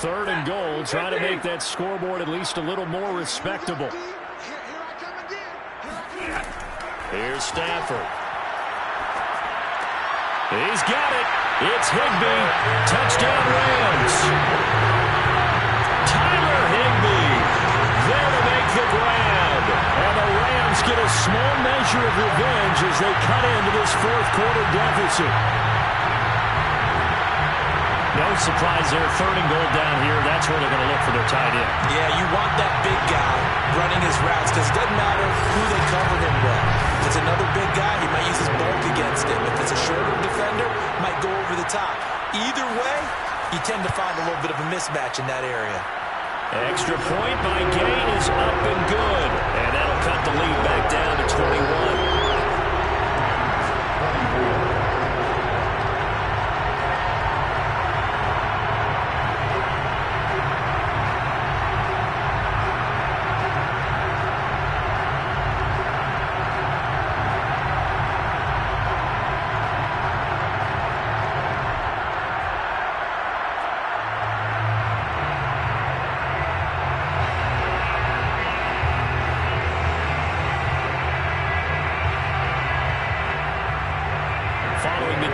3rd and goal, trying to make that scoreboard at least a little more respectable. Here's Stafford. He's got it. It's Higbee. Touchdown Rams. Tyler Higbee there to make the grab. And the Rams get a small measure of revenge as they cut into this 4th quarter deficit. No surprise there. 3rd and goal down here. That's where they're going to look for their tight end.
Yeah, you want that big guy running his routes because it doesn't matter who they cover him with. If it's another big guy, he might use his bulk against him. If it's a shorter defender, might go over the top. Either way, you tend to find a little bit of a mismatch in that area.
Extra point by Gay is up and good. And that'll cut the lead back down to 21.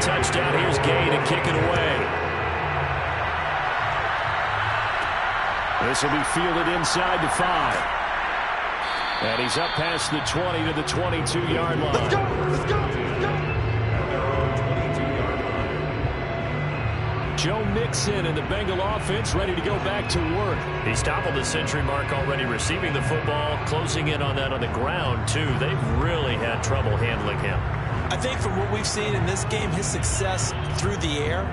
Touchdown. Here's Gay to kick it away. This will be fielded inside the 5. And he's up past the 20 to the 22-yard line.
Let's go. Let's go.
Joe Mixon and the Bengal offense ready to go back to work.
He's toppled the century mark already, receiving the football, closing in on that on the ground, too. They've really had trouble handling him.
I think from what we've seen in this game, his success through the air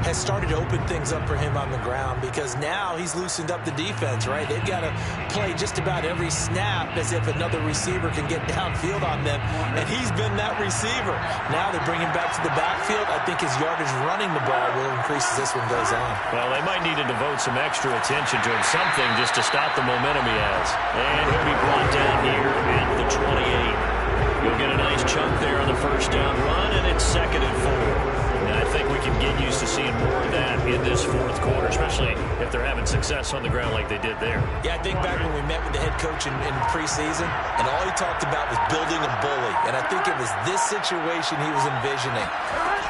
has started to open things up for him on the ground because now he's loosened up the defense, right? They've got to play just about every snap as if another receiver can get downfield on them, and he's been that receiver. Now they bring him back to the backfield. I think his yardage running the ball will increase as this one goes on.
Well, they might need to devote some extra attention to him, something just to stop the momentum he has. And he'll be brought down here at the 28. You'll get a nice chunk there on the first down run, and it's 2nd and 4. And I think we can get used to seeing more of that in this 4th quarter, especially if they're having success on the ground like they did there.
Yeah, I think back when we met with the head coach in preseason, and all he talked about was building a bully. And I think it was this situation he was envisioning.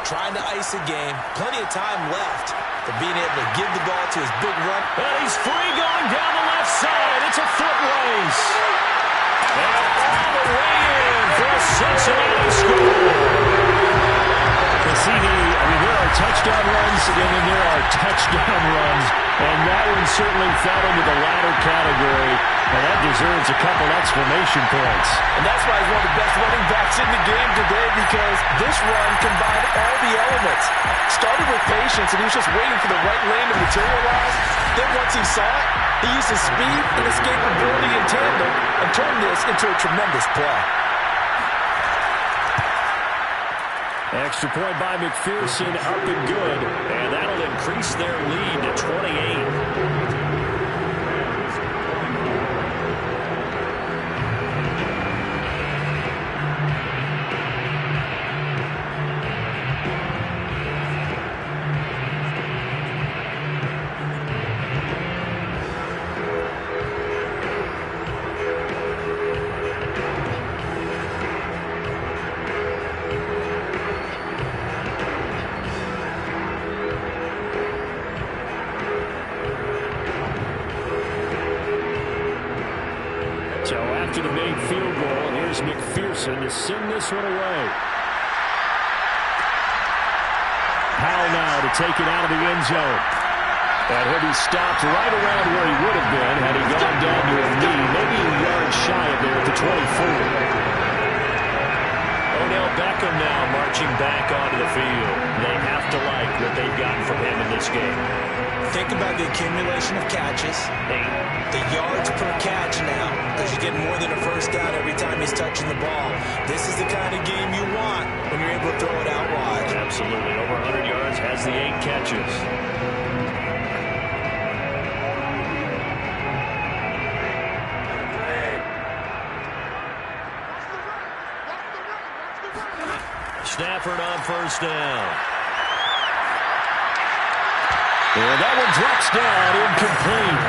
Trying to ice a game, plenty of time left, but being able to give the ball to his big run.
And he's free going down the left side. It's a foot race. And all the way in for a Cincinnati score. There are touchdown runs, and then there are touchdown runs, and that one certainly fell into the latter category, and that deserves a couple exclamation points.
And that's why he's one of the best running backs in the game today, because this run combined all the elements. Started with patience, and he was just waiting for the right lane to materialize. Then once he saw it, he used his speed and escapability in tandem and turned this into a tremendous play.
Extra point by McPherson, up and good, and that'll increase their lead to 28. Jefferson to send this one away. Powell now to take it out of the end zone. And he'll be stopped right around where he would have been had he gone down to a knee, maybe a yard shy of there at the 24.
Odell Beckham now marching back onto the field. They have to like what they've gotten from him in this game.
Think about the accumulation of catches, the yards per catch now, because you get more than a first down every time he's touching the ball. This is the kind of game you want when you're able to throw it out wide.
Absolutely. Over 100 yards, has the 8 catches. Stafford on first down.
And that one drops down, incomplete.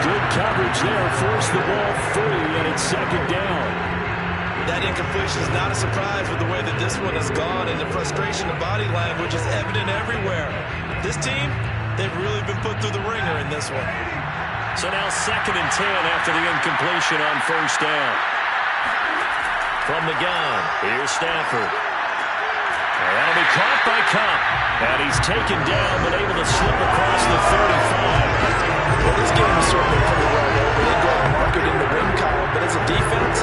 Good coverage there, forced the ball free, and it's second down.
That incompletion is not a surprise with the way that this one has gone, and the frustration of body language is evident everywhere. This team, they've really been put through the ringer in this one.
So now 2nd and 10 after the incompletion on first down. From the gun, here's Stafford. And that'll be caught by Cup. And he's taken down, but able to slip across the 35.
Well, this game is certainly pretty well over. They go and mark it in the win column, but as a defense,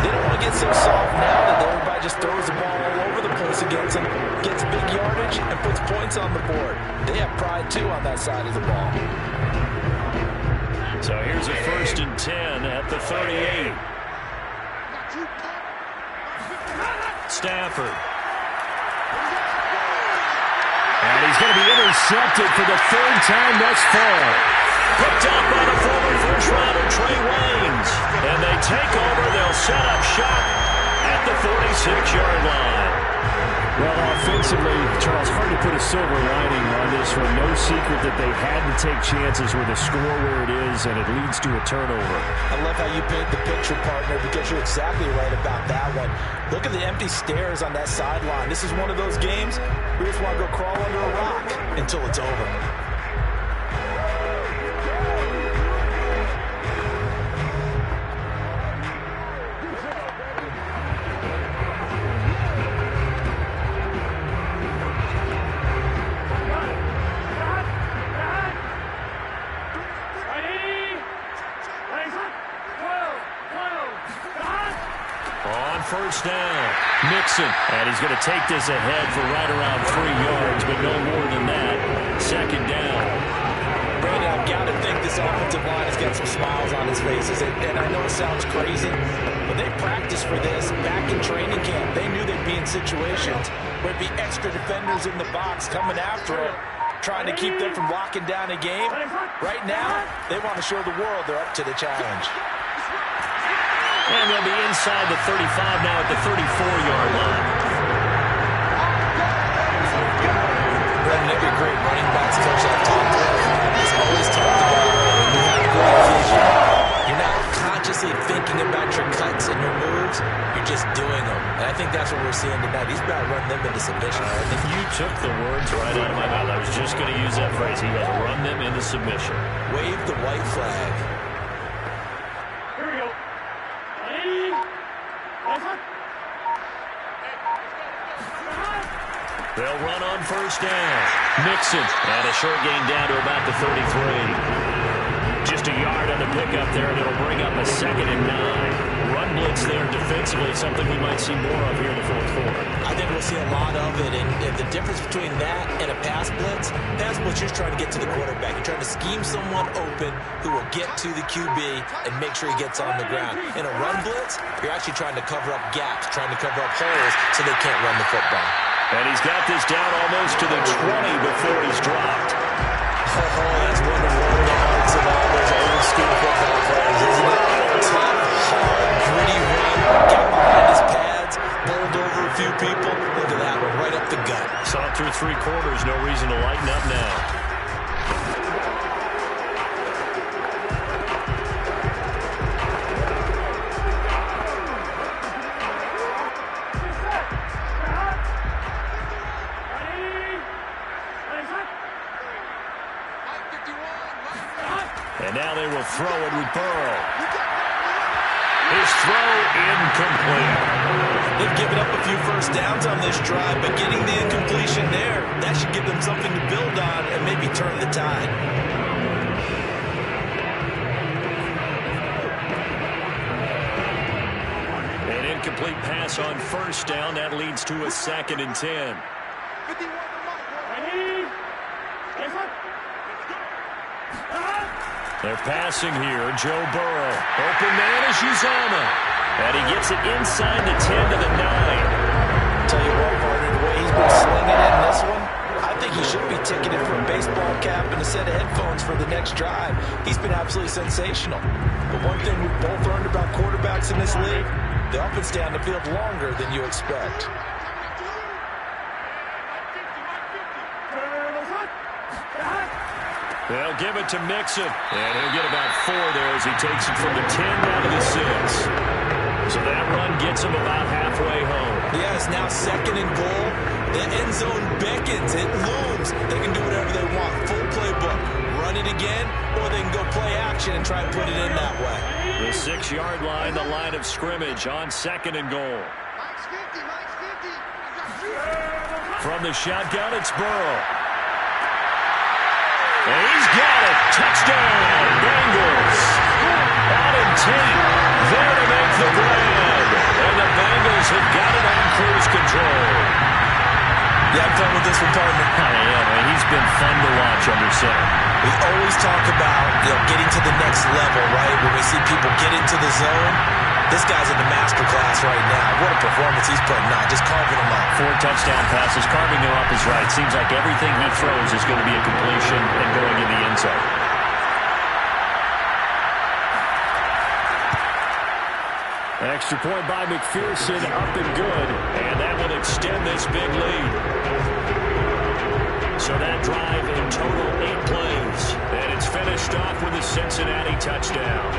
they don't want to get so soft now that everybody just throws the ball all over the place against them, gets big yardage, and puts points on the board. They have pride, too, on that side of the ball.
So here's a 1st and 10 at the 38. Stafford.
And he's going to be intercepted for the 3rd time thus far.
Picked up by the former first-rounder Trey Waynes. And they take over. They'll set up shop at the 46-yard line.
Well, offensively, Charles, hard to put a silver lining on this one. No secret that they had to take chances with the score where it is, and it leads to a turnover.
I love how you paint the picture, partner, because you're exactly right about that one. Look at the empty stares on that sideline. This is one of those games where you just want to go crawl under a rock until it's over.
First down. Mixon. And he's going to take this ahead for right around 3 yards, but no more than that. 2nd down.
Brandon, I've got to think this offensive line has got some smiles on his faces. And I know it sounds crazy, but they practiced for this back in training camp. They knew they'd be in situations where it'd be extra defenders in the box coming after them, trying to keep them from locking down a game. Right now, they want to show the world they're up to the challenge.
And they'll be inside the 35 now at the 34-yard line.
Brendan, every great running backs coach I've talked to is always talked about when you have great vision, you're not consciously thinking about your cuts and your moves, you're just doing them. And I think that's what we're seeing tonight. He's about to run them into submission.
You took the words right out of my mouth. I was just going to use that phrase. He has run them into submission.
Wave the white flag.
They'll run on first down. Mixon. And a short gain down to about the 33. Just a yard on the pickup there, and it'll bring up a 2nd and 9. Run blitz there defensively, something we might see more of here in the 4th quarter.
I think we'll see a lot of it, and the difference between that and a pass blitz, you're trying to get to the quarterback. You're trying to scheme someone open who will get to the QB and make sure he gets on the ground. In a run blitz, you're actually trying to cover up gaps, trying to cover up holes so they can't run the football.
And he's got this down almost to the 20 before he's dropped.
Oh, that's one of the hearts of all those old school football players, isn't it? Tough, hard, gritty run, got behind his pads, bowled over a few people. Look at that one, right up the gut.
Saw it through 3 quarters, no reason to lighten up now. And now they will throw it with Burrow.
His throw incomplete.
They've given up a few first downs on this drive, but getting the incompletion there, that should give them something to build on and maybe turn the tide.
An incomplete pass on first down. That leads to a 2nd and 10. They're passing here. Joe Burrow. Open man is Uzama. And he gets it inside the 10 to the 9.
Tell you what, partner, the way he's been slinging it in this one, I think he should be ticketed for a baseball cap and a set of headphones for the next drive. He's been absolutely sensational. But one thing we've both learned about quarterbacks in this league, they often stay on the field longer than you expect.
They'll give it to Mixon. And he'll get about 4 there as he takes it from the 10 down to the 6. So that run gets him about halfway home.
Yeah, it's now 2nd and goal. The end zone beckons. It looms. They can do whatever they want. Full playbook. Run it again, or they can go play action and try and put it in that way.
The 6-yard line, the line of scrimmage on 2nd and goal. From the shotgun, it's Burrow. And he's got it. Touchdown, Bengals. Adam Tate there to make the grab. And the Bengals have got it on cruise control.
Yeah, I'm fun with this one, partner.
He's been fun to watch under center.
We always talk about, getting to the next level, right? When we see people get into the zone, this guy's in the master class right now. What a performance he's putting on, just carving them up.
4 touchdown passes, carving them up is right. Seems like everything he throws is going to be a completion and going in the end zone. Extra point by McPherson, up and good. And that will extend this big lead. So that drive in total 8 plays. And it's finished off with a Cincinnati touchdown.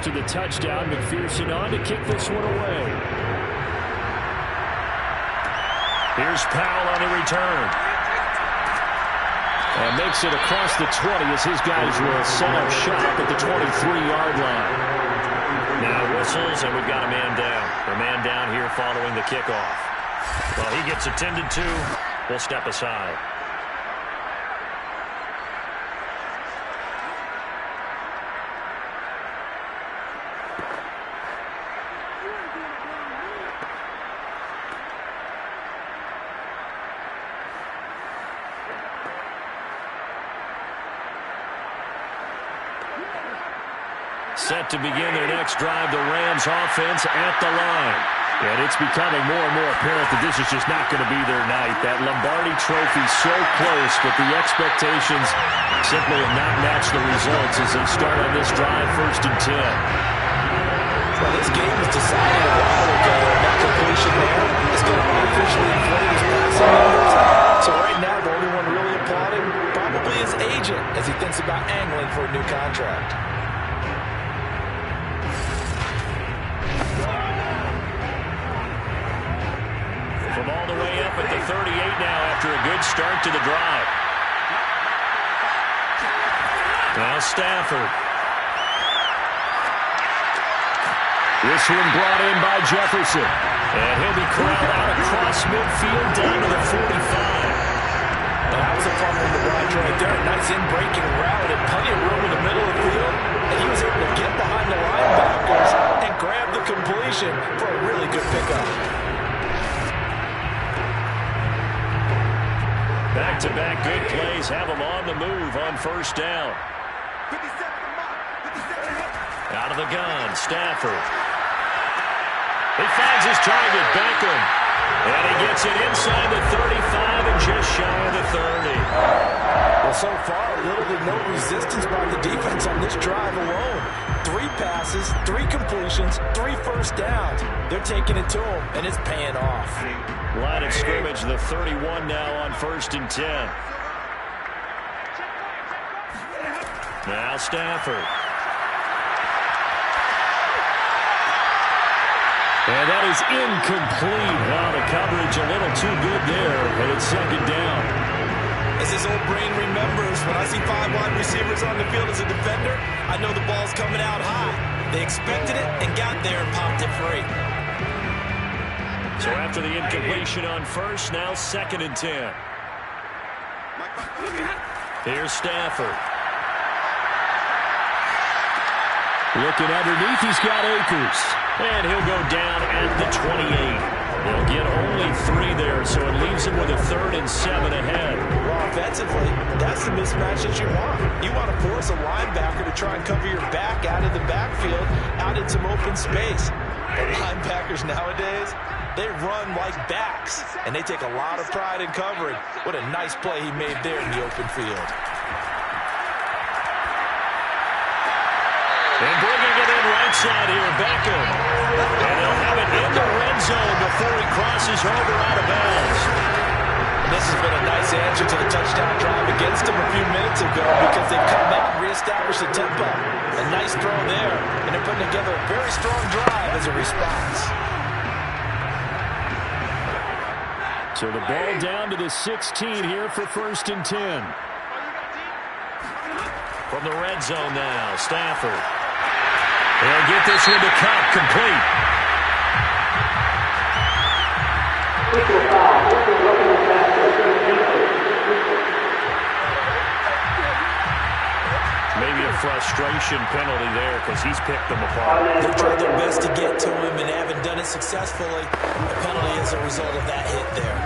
After the touchdown, McPherson on to kick this one away. Here's Powell on the return. And makes it across the 20 as his guys will set up shop at the 23-yard line. Now whistles, and we've got a man down. A man down here following the kickoff. Well, he gets attended to. We'll step aside. Set to begin their next drive, the Rams offense at the line. And it's becoming more and more apparent that this is just not going to be their night. That Lombardi Trophy so close, but the expectations simply have not matched the results as they start on this drive, 1st and 10.
Well, this game was decided a while ago, and that completion there is going to artificially inflate his passing numbers. So right now, the only one really applauding probably his agent as he thinks about angling for a new contract.
From all the way up at the 38 now after a good start to the drive. Now Stafford. This one brought in by Jefferson. And he'll be corralled out across midfield down to the 45.
That was a fun one to watch right there. Nice in-breaking route and plenty of room in the middle of the field. And he was able to get behind the linebackers and grab the completion for a really good pickup.
Back-to-back good plays have him on the move on 1st down. Out of the gun, Stafford. He finds his target, Beckham. And he gets it inside the 35 and just shy of the 30.
Well, Well, so far, little to no resistance by the defense on this drive alone. 3 passes, 3 completions, 3 first downs. They're taking it to him, and it's paying off.
Line of scrimmage, the 31 now on 1st and 10. Now Stafford. And that is incomplete. Wow, the coverage a little too good there, and it's 2nd down.
As his old brain remembers, when I see 5 wide receivers on the field as a defender, I know the ball's coming out high. They expected it and got there and popped it free.
So after the incompletion on 1st, now 2nd and 10. Here's Stafford. Looking underneath, he's got Akers. And he'll go down at the 28. They'll get only 3 there, so it leaves him with a 3rd and 7 ahead.
Well, offensively, that's the mismatch that you want. You want to force a linebacker to try and cover your back out of the backfield, out in some open space. The linebackers nowadays, they run like backs, and they take a lot of pride in covering. What a nice play he made there in the open field.
And bringing it in right side here, Beckham. And they'll have it in the red zone before he crosses over out of bounds.
And this has been a nice answer to the touchdown drive against them a few minutes ago because they've come out and reestablished the tempo. A nice throw there, and they're putting together a very strong drive as a response.
So the ball down to the 16 here for 1st and 10. From the red zone now, Stafford. They'll get this one to Cup, complete. Maybe a frustration penalty there because he's picked them apart.
They tried their best to get to him and haven't done it successfully. The penalty is a result of that hit there.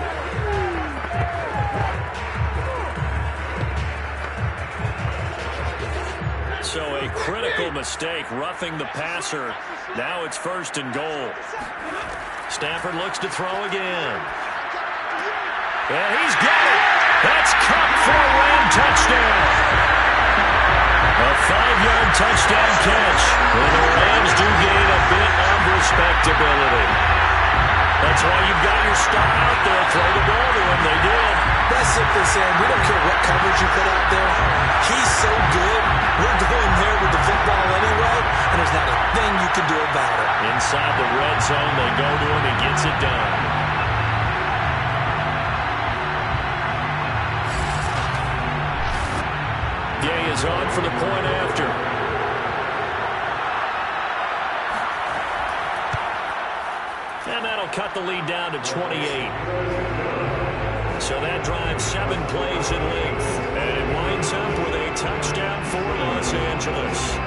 So a critical mistake, roughing the passer. Now it's 1st and goal. Stafford looks to throw again. And he's got it. That's Cup for a Ram touchdown. A 5-yard touchdown catch. And the Rams do gain a bit of respectability. That's why you've got your star out there. Throw the ball to him. They did.
That's simply saying we don't care what coverage you put out there. He's so good. We're going there with the football anyway, and there's not a thing you can do about it.
Inside the red zone, they go to him. He gets it done. Gay is on for the point after. And that'll cut the lead down to 28. So that drives 7 plays in length. And it winds up with a touchdown for Los Angeles.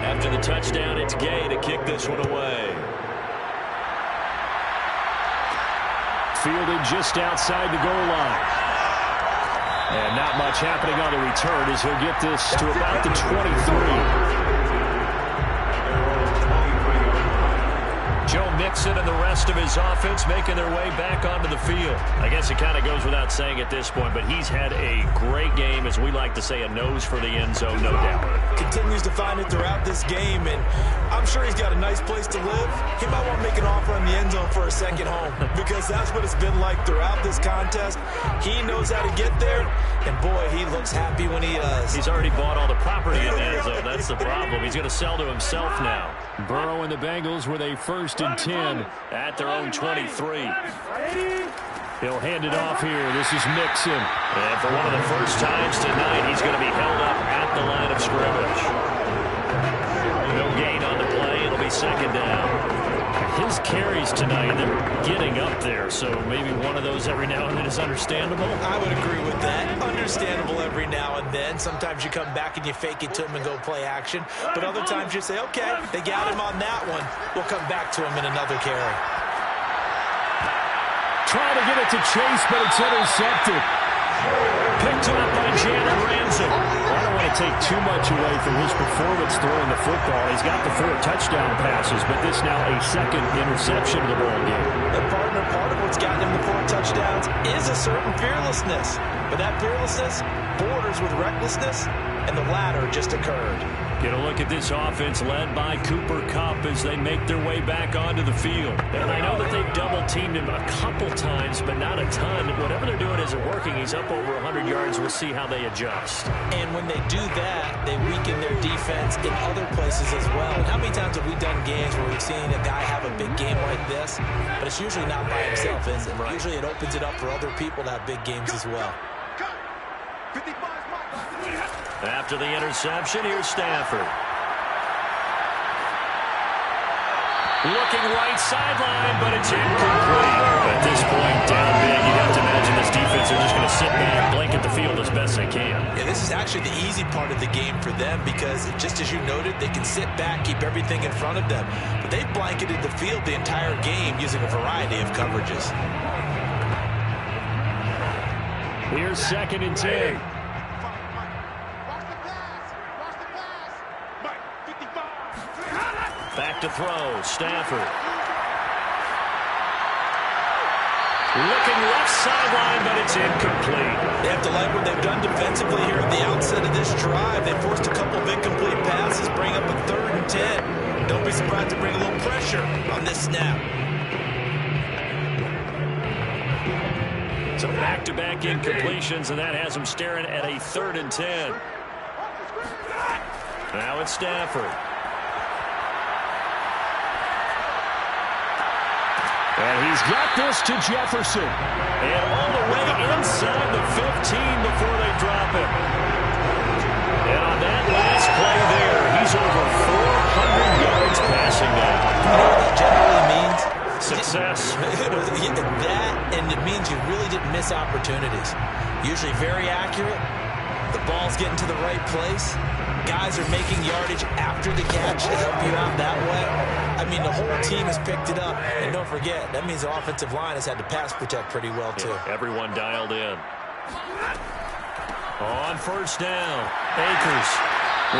After the touchdown, it's Gay to kick this one away. Fielded just outside the goal line. And not much happening on the return as he'll get this to about the 23. Joe Mixon and the rest of his offense making their way back onto the field. I guess it kind of goes without saying at this point, but he's had a great game, as we like to say, a nose for the end zone, no doubt.
Continues to find it throughout this game, and I'm sure he's got a nice place to live. He might want to make an offer on the end zone for a second home because that's what it's been like throughout this contest. He knows how to get there, and boy, he looks happy when he does.
He's already bought all the property in the end zone. That's the problem. He's going to sell to himself now. Burrow and the Bengals with a 1st and 10 at their own 23. He'll hand it off here. This is Mixon. And for one of the first times tonight, he's going to be held up at the line of scrimmage. No gain on the play. It'll be 2nd down. his carries tonight, they're getting up there, so maybe one of those every now and then is understandable.
I would agree with that. Understandable every now and then. Sometimes you come back and you fake it to him and go play action. But other times you say, okay, they got him on that one. We'll come back to him in another carry.
Trying to get it to Chase, but it's intercepted. Picked up by Jalen Ramsey. I don't want to take too much away from his performance throwing the football. He's got the 4 touchdown passes, but this now a second interception of the ball game.
And part of what's gotten him the 4 touchdowns is a certain fearlessness. But that fearlessness borders with recklessness, and the latter just occurred.
Get a look at this offense led by Cooper Kupp as they make their way back onto the field. And I know that they've double-teamed him a couple times, but not a ton. Whatever they're doing isn't working. He's up over 100 yards. We'll see how they adjust.
And when they do that, they weaken their defense in other places as well. And how many times have we done games where we've seen a guy have a big game like this, but it's usually not by himself, is it? Right. Usually it opens it up for other people to have big games as well.
After the interception, here's Stafford. Looking right sideline, but it's incomplete. At this point, down big, you'd have to imagine this defense are just going to sit back, blanket the field as best they can.
Yeah, this is actually the easy part of the game for them because, just as you noted, they can sit back, keep everything in front of them. But they've blanketed the field the entire game using a variety of coverages.
Here's 2nd and 10. Back to throw, Stafford. Looking left sideline, but it's incomplete.
They have to like what they've done defensively here at the outset of this drive. They forced a couple of incomplete passes, bring up a 3rd and 10. Don't be surprised to bring a little pressure on this snap.
So back-to-back incompletions, and that has them staring at a 3rd and 10. Now it's Stafford. And he's got this to Jefferson. And all the way inside the 15 before they drop it. And on that last play there, he's over 400 yards passing now.
You know what that generally means?
Success.
That, and it means you really didn't miss opportunities. Usually very accurate. The ball's getting to the right place. Guys are making yardage after the catch to help you out that way. I mean, the whole team has picked it up. And don't forget, that means the offensive line has had to pass protect pretty well, too.
Yeah, everyone dialed in. On 1st down, Akers.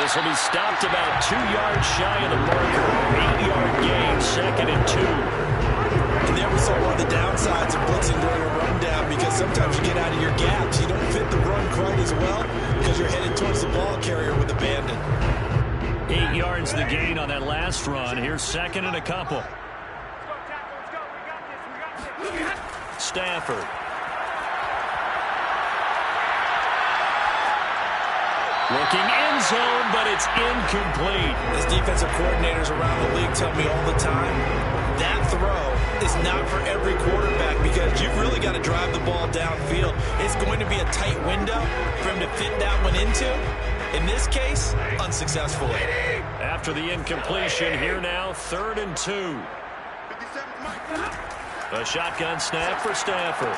This will be stopped about 2 yards shy of the marker. 8-yard gain, 2nd and 2.
And there we saw one of the downsides of blitzing during a rundown because sometimes you get out of your gaps. You don't fit the run quite as well because you're headed towards the ball carrier with abandon.
8 yards the gain on that last run. Here's 2nd and a couple. Stafford. Looking end zone, but it's incomplete.
As defensive coordinators around the league tell me all the time, that throw is not for every quarterback because you've really got to drive the ball downfield. It's going to be a tight window for him to fit that one into. In this case, unsuccessfully.
After the incompletion, here now, 3rd and 2. A shotgun snap for Stafford.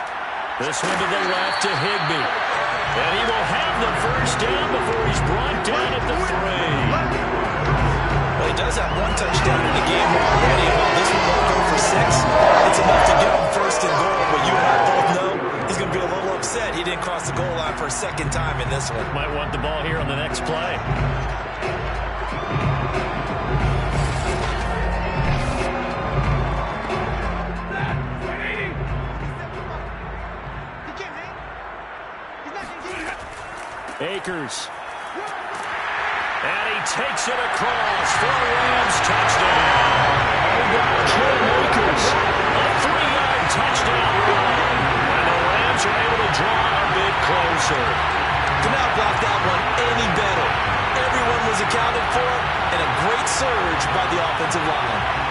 This one to the left to Higbee. And he will have the 1st down before he's brought down at the 3.
Well, he does have 1 touchdown in the game already. While this one won't go for 6, it's enough to get him 1st and goal. But you and I both know he's going to be a little upset he didn't cross the goal line for a 2nd time in this one.
Might want the ball here on the next play. Akers. And he takes it across for a Rams touchdown. Akers, a 3-yard touchdown run. And the Rams are able to draw a bit closer.
Could not block that one any better. Everyone was accounted for, and a great surge by the offensive line.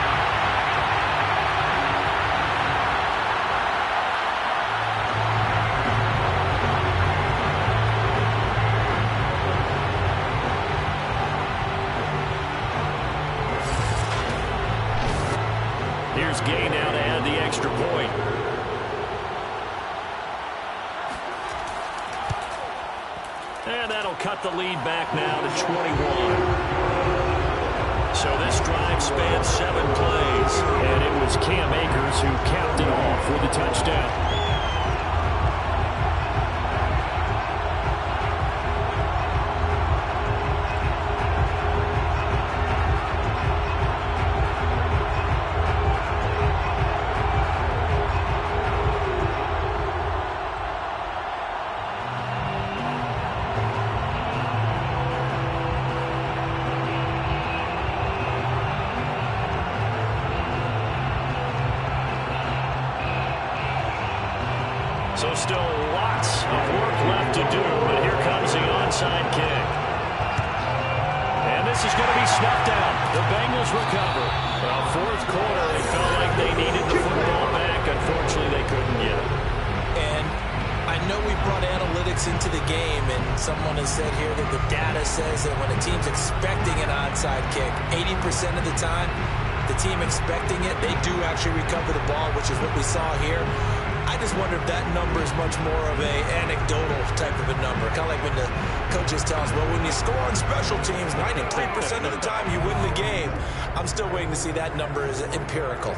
And that'll cut the lead back now to 21. So this drive spanned 7 plays. And it was Cam Akers who capped it off with a touchdown. So still lots of work left to do, but here comes the onside kick. And this is going to be snuffed out. The Bengals recover. Well, fourth quarter, they felt like they needed the football back. Unfortunately, they couldn't get it.
And I know we brought analytics into the game, and someone has said here that the data says that when a team's expecting an onside kick, 80% of the time, the team expecting it, they do actually recover the ball, which is what we saw here. I just wonder if that number is much more of a anecdotal type of a number. Kind of like when the coaches tell us, well, when you score on special teams, 93% of the time you win the game. I'm still waiting to see that number as empirical.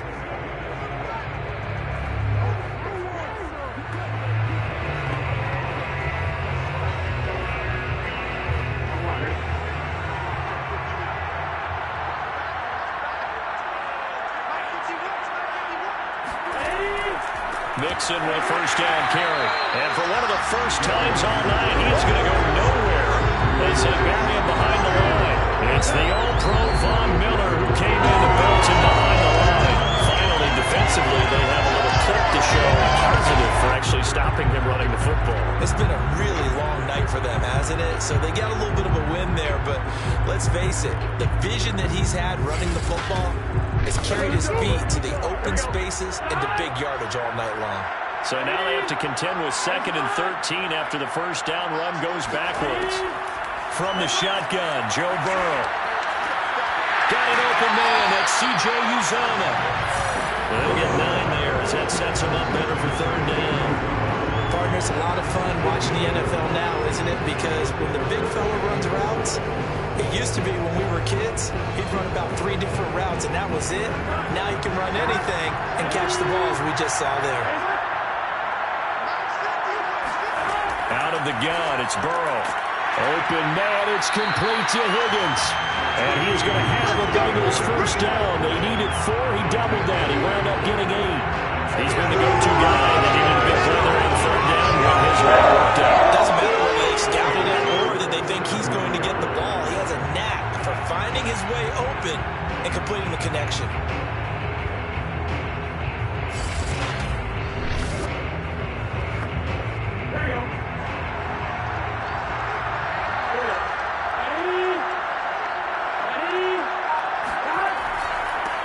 Mixon with first down carry. And for one of the first times all night, he's going to go nowhere as they bury him behind the line. It's the All-Pro Von Miller who came in and built him behind the line. Finally, defensively, they have a little clip to show positive for actually stopping him running the football.
It's been a really long night for them, hasn't it? So they got a little bit of a win there, but let's face it, the vision that he's had running the football has carried his feet to the open spaces and to big yardage all night long.
So now they have to contend with 2nd and 13 after the first down run goes backwards. From the shotgun, Joe Burrow. Got an open man. That's C.J. Uzomah. They'll get 9 there as that sets him up better for 3rd down.
Partners, a lot of fun watching the NFL now, isn't it? Because when the big fella runs routes, it used to be when we were kids, he'd run about 3 different routes, and that was it. Now he can run anything and catch the balls we just saw there.
Out of the gun, it's Burrow. Open man, it's complete to Higgins. And he is going to have the Bengals first down. They needed 4, he doubled that. He wound up getting 8. He's been the go-to guy. They needed a big play there on 3rd down. Got his route worked out.
Doesn't matter whether they scouted it or that they think he's going to get the ball. He has a knack for finding his way open and completing the connection.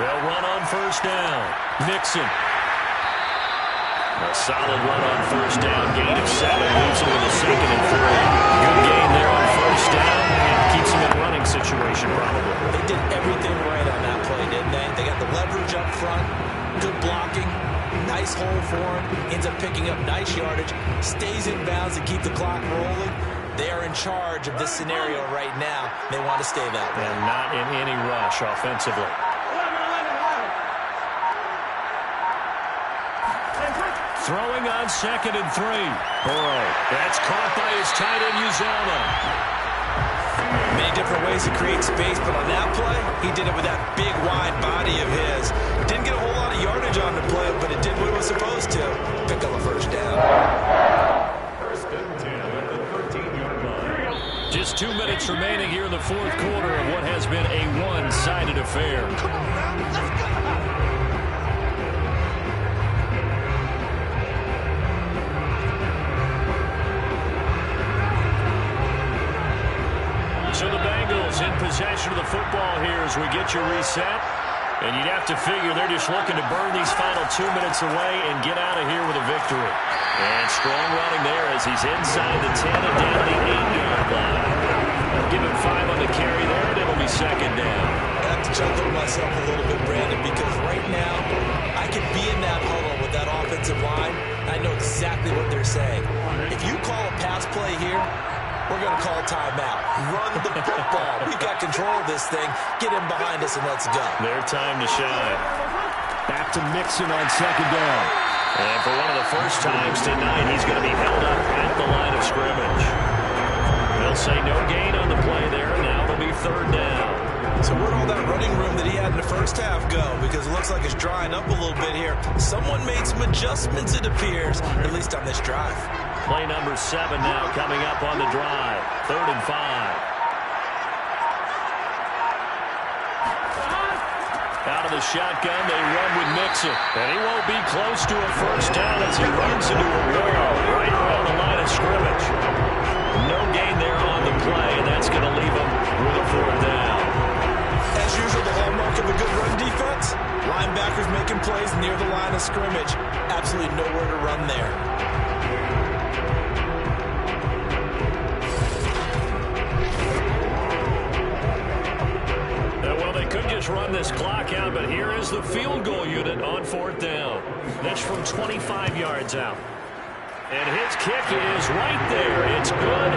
They'll run on first down. Mixon. A solid run on first down. Gain of 7. Leaves him with a 2nd and 3. Good gain there on first down. And keeps him in a running situation probably.
They did everything right on that play, didn't they? They got the leverage up front. Good blocking. Nice hole for him. Ends up picking up nice yardage. Stays in bounds to keep the clock rolling. They are in charge of this scenario right now. They want to stay that way.
And not in any rush offensively. Throwing on 2nd and 3. Burrow. That's caught by his tight end, Uzomah.
Many different ways to create space, but on that play, he did it with that big, wide body of his. Didn't get a whole lot of yardage on the play, but it did what it was supposed to. Pick up a first down.
Just 2 minutes remaining here in the fourth quarter of what has been a one-sided affair.
Come on, man. Let's go.
So the Bengals in possession of the football here as we get you reset. And you'd have to figure they're just looking to burn these final 2 minutes away and get out of here with a victory. And strong running there as he's inside the 10 and down the 8-yard line. They'll give him 5 on the carry there, and it'll be 2nd down.
I have to chuckle to myself a little bit, Brandon, because right now I could be in that huddle with that offensive line. I know exactly what they're saying. If you call a pass play here,
we're going to call timeout. Run the football. We've got control of this thing. Get him behind us and let's go.
Their time to shine. Back to Mixon on second down. And for one of the first times tonight, he's going to be held up at the line of scrimmage. They'll say no gain on the play there. Now it'll be third down.
So where'd all that running room that he had in the first half go? Because it looks like it's drying up a little bit here. Someone made some adjustments, it appears, at least on this drive.
Play number 7 now coming up on the drive. 3rd and 5. Out of the shotgun, they run with Mixon. And he won't be close to a first down as he runs into a wall right around the line of scrimmage. No gain there on the play, and that's going to leave him with a 4th down.
As usual, the hallmark of a good run defense, linebackers making plays near the line of scrimmage. Absolutely nowhere to run there.
Well, they could just run this clock out, but here is the field goal unit on 4th down. That's from 25 yards out. And his kick is right there. It's good.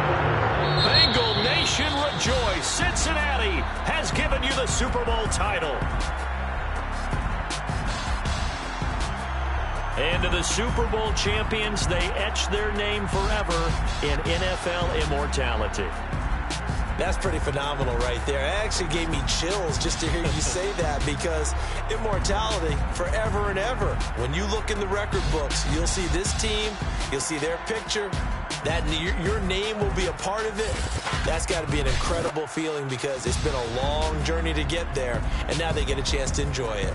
Bengal Nation rejoice. Cincinnati has given you the Super Bowl title. And to the Super Bowl champions, they etch their name forever in NFL immortality.
That's pretty phenomenal right there. It actually gave me chills just to hear you say that, because immortality forever and ever. When you look in the record books, you'll see this team, you'll see their picture, that your name will be a part of it. That's got to be an incredible feeling, because it's been a long journey to get there, and now they get a chance to enjoy it.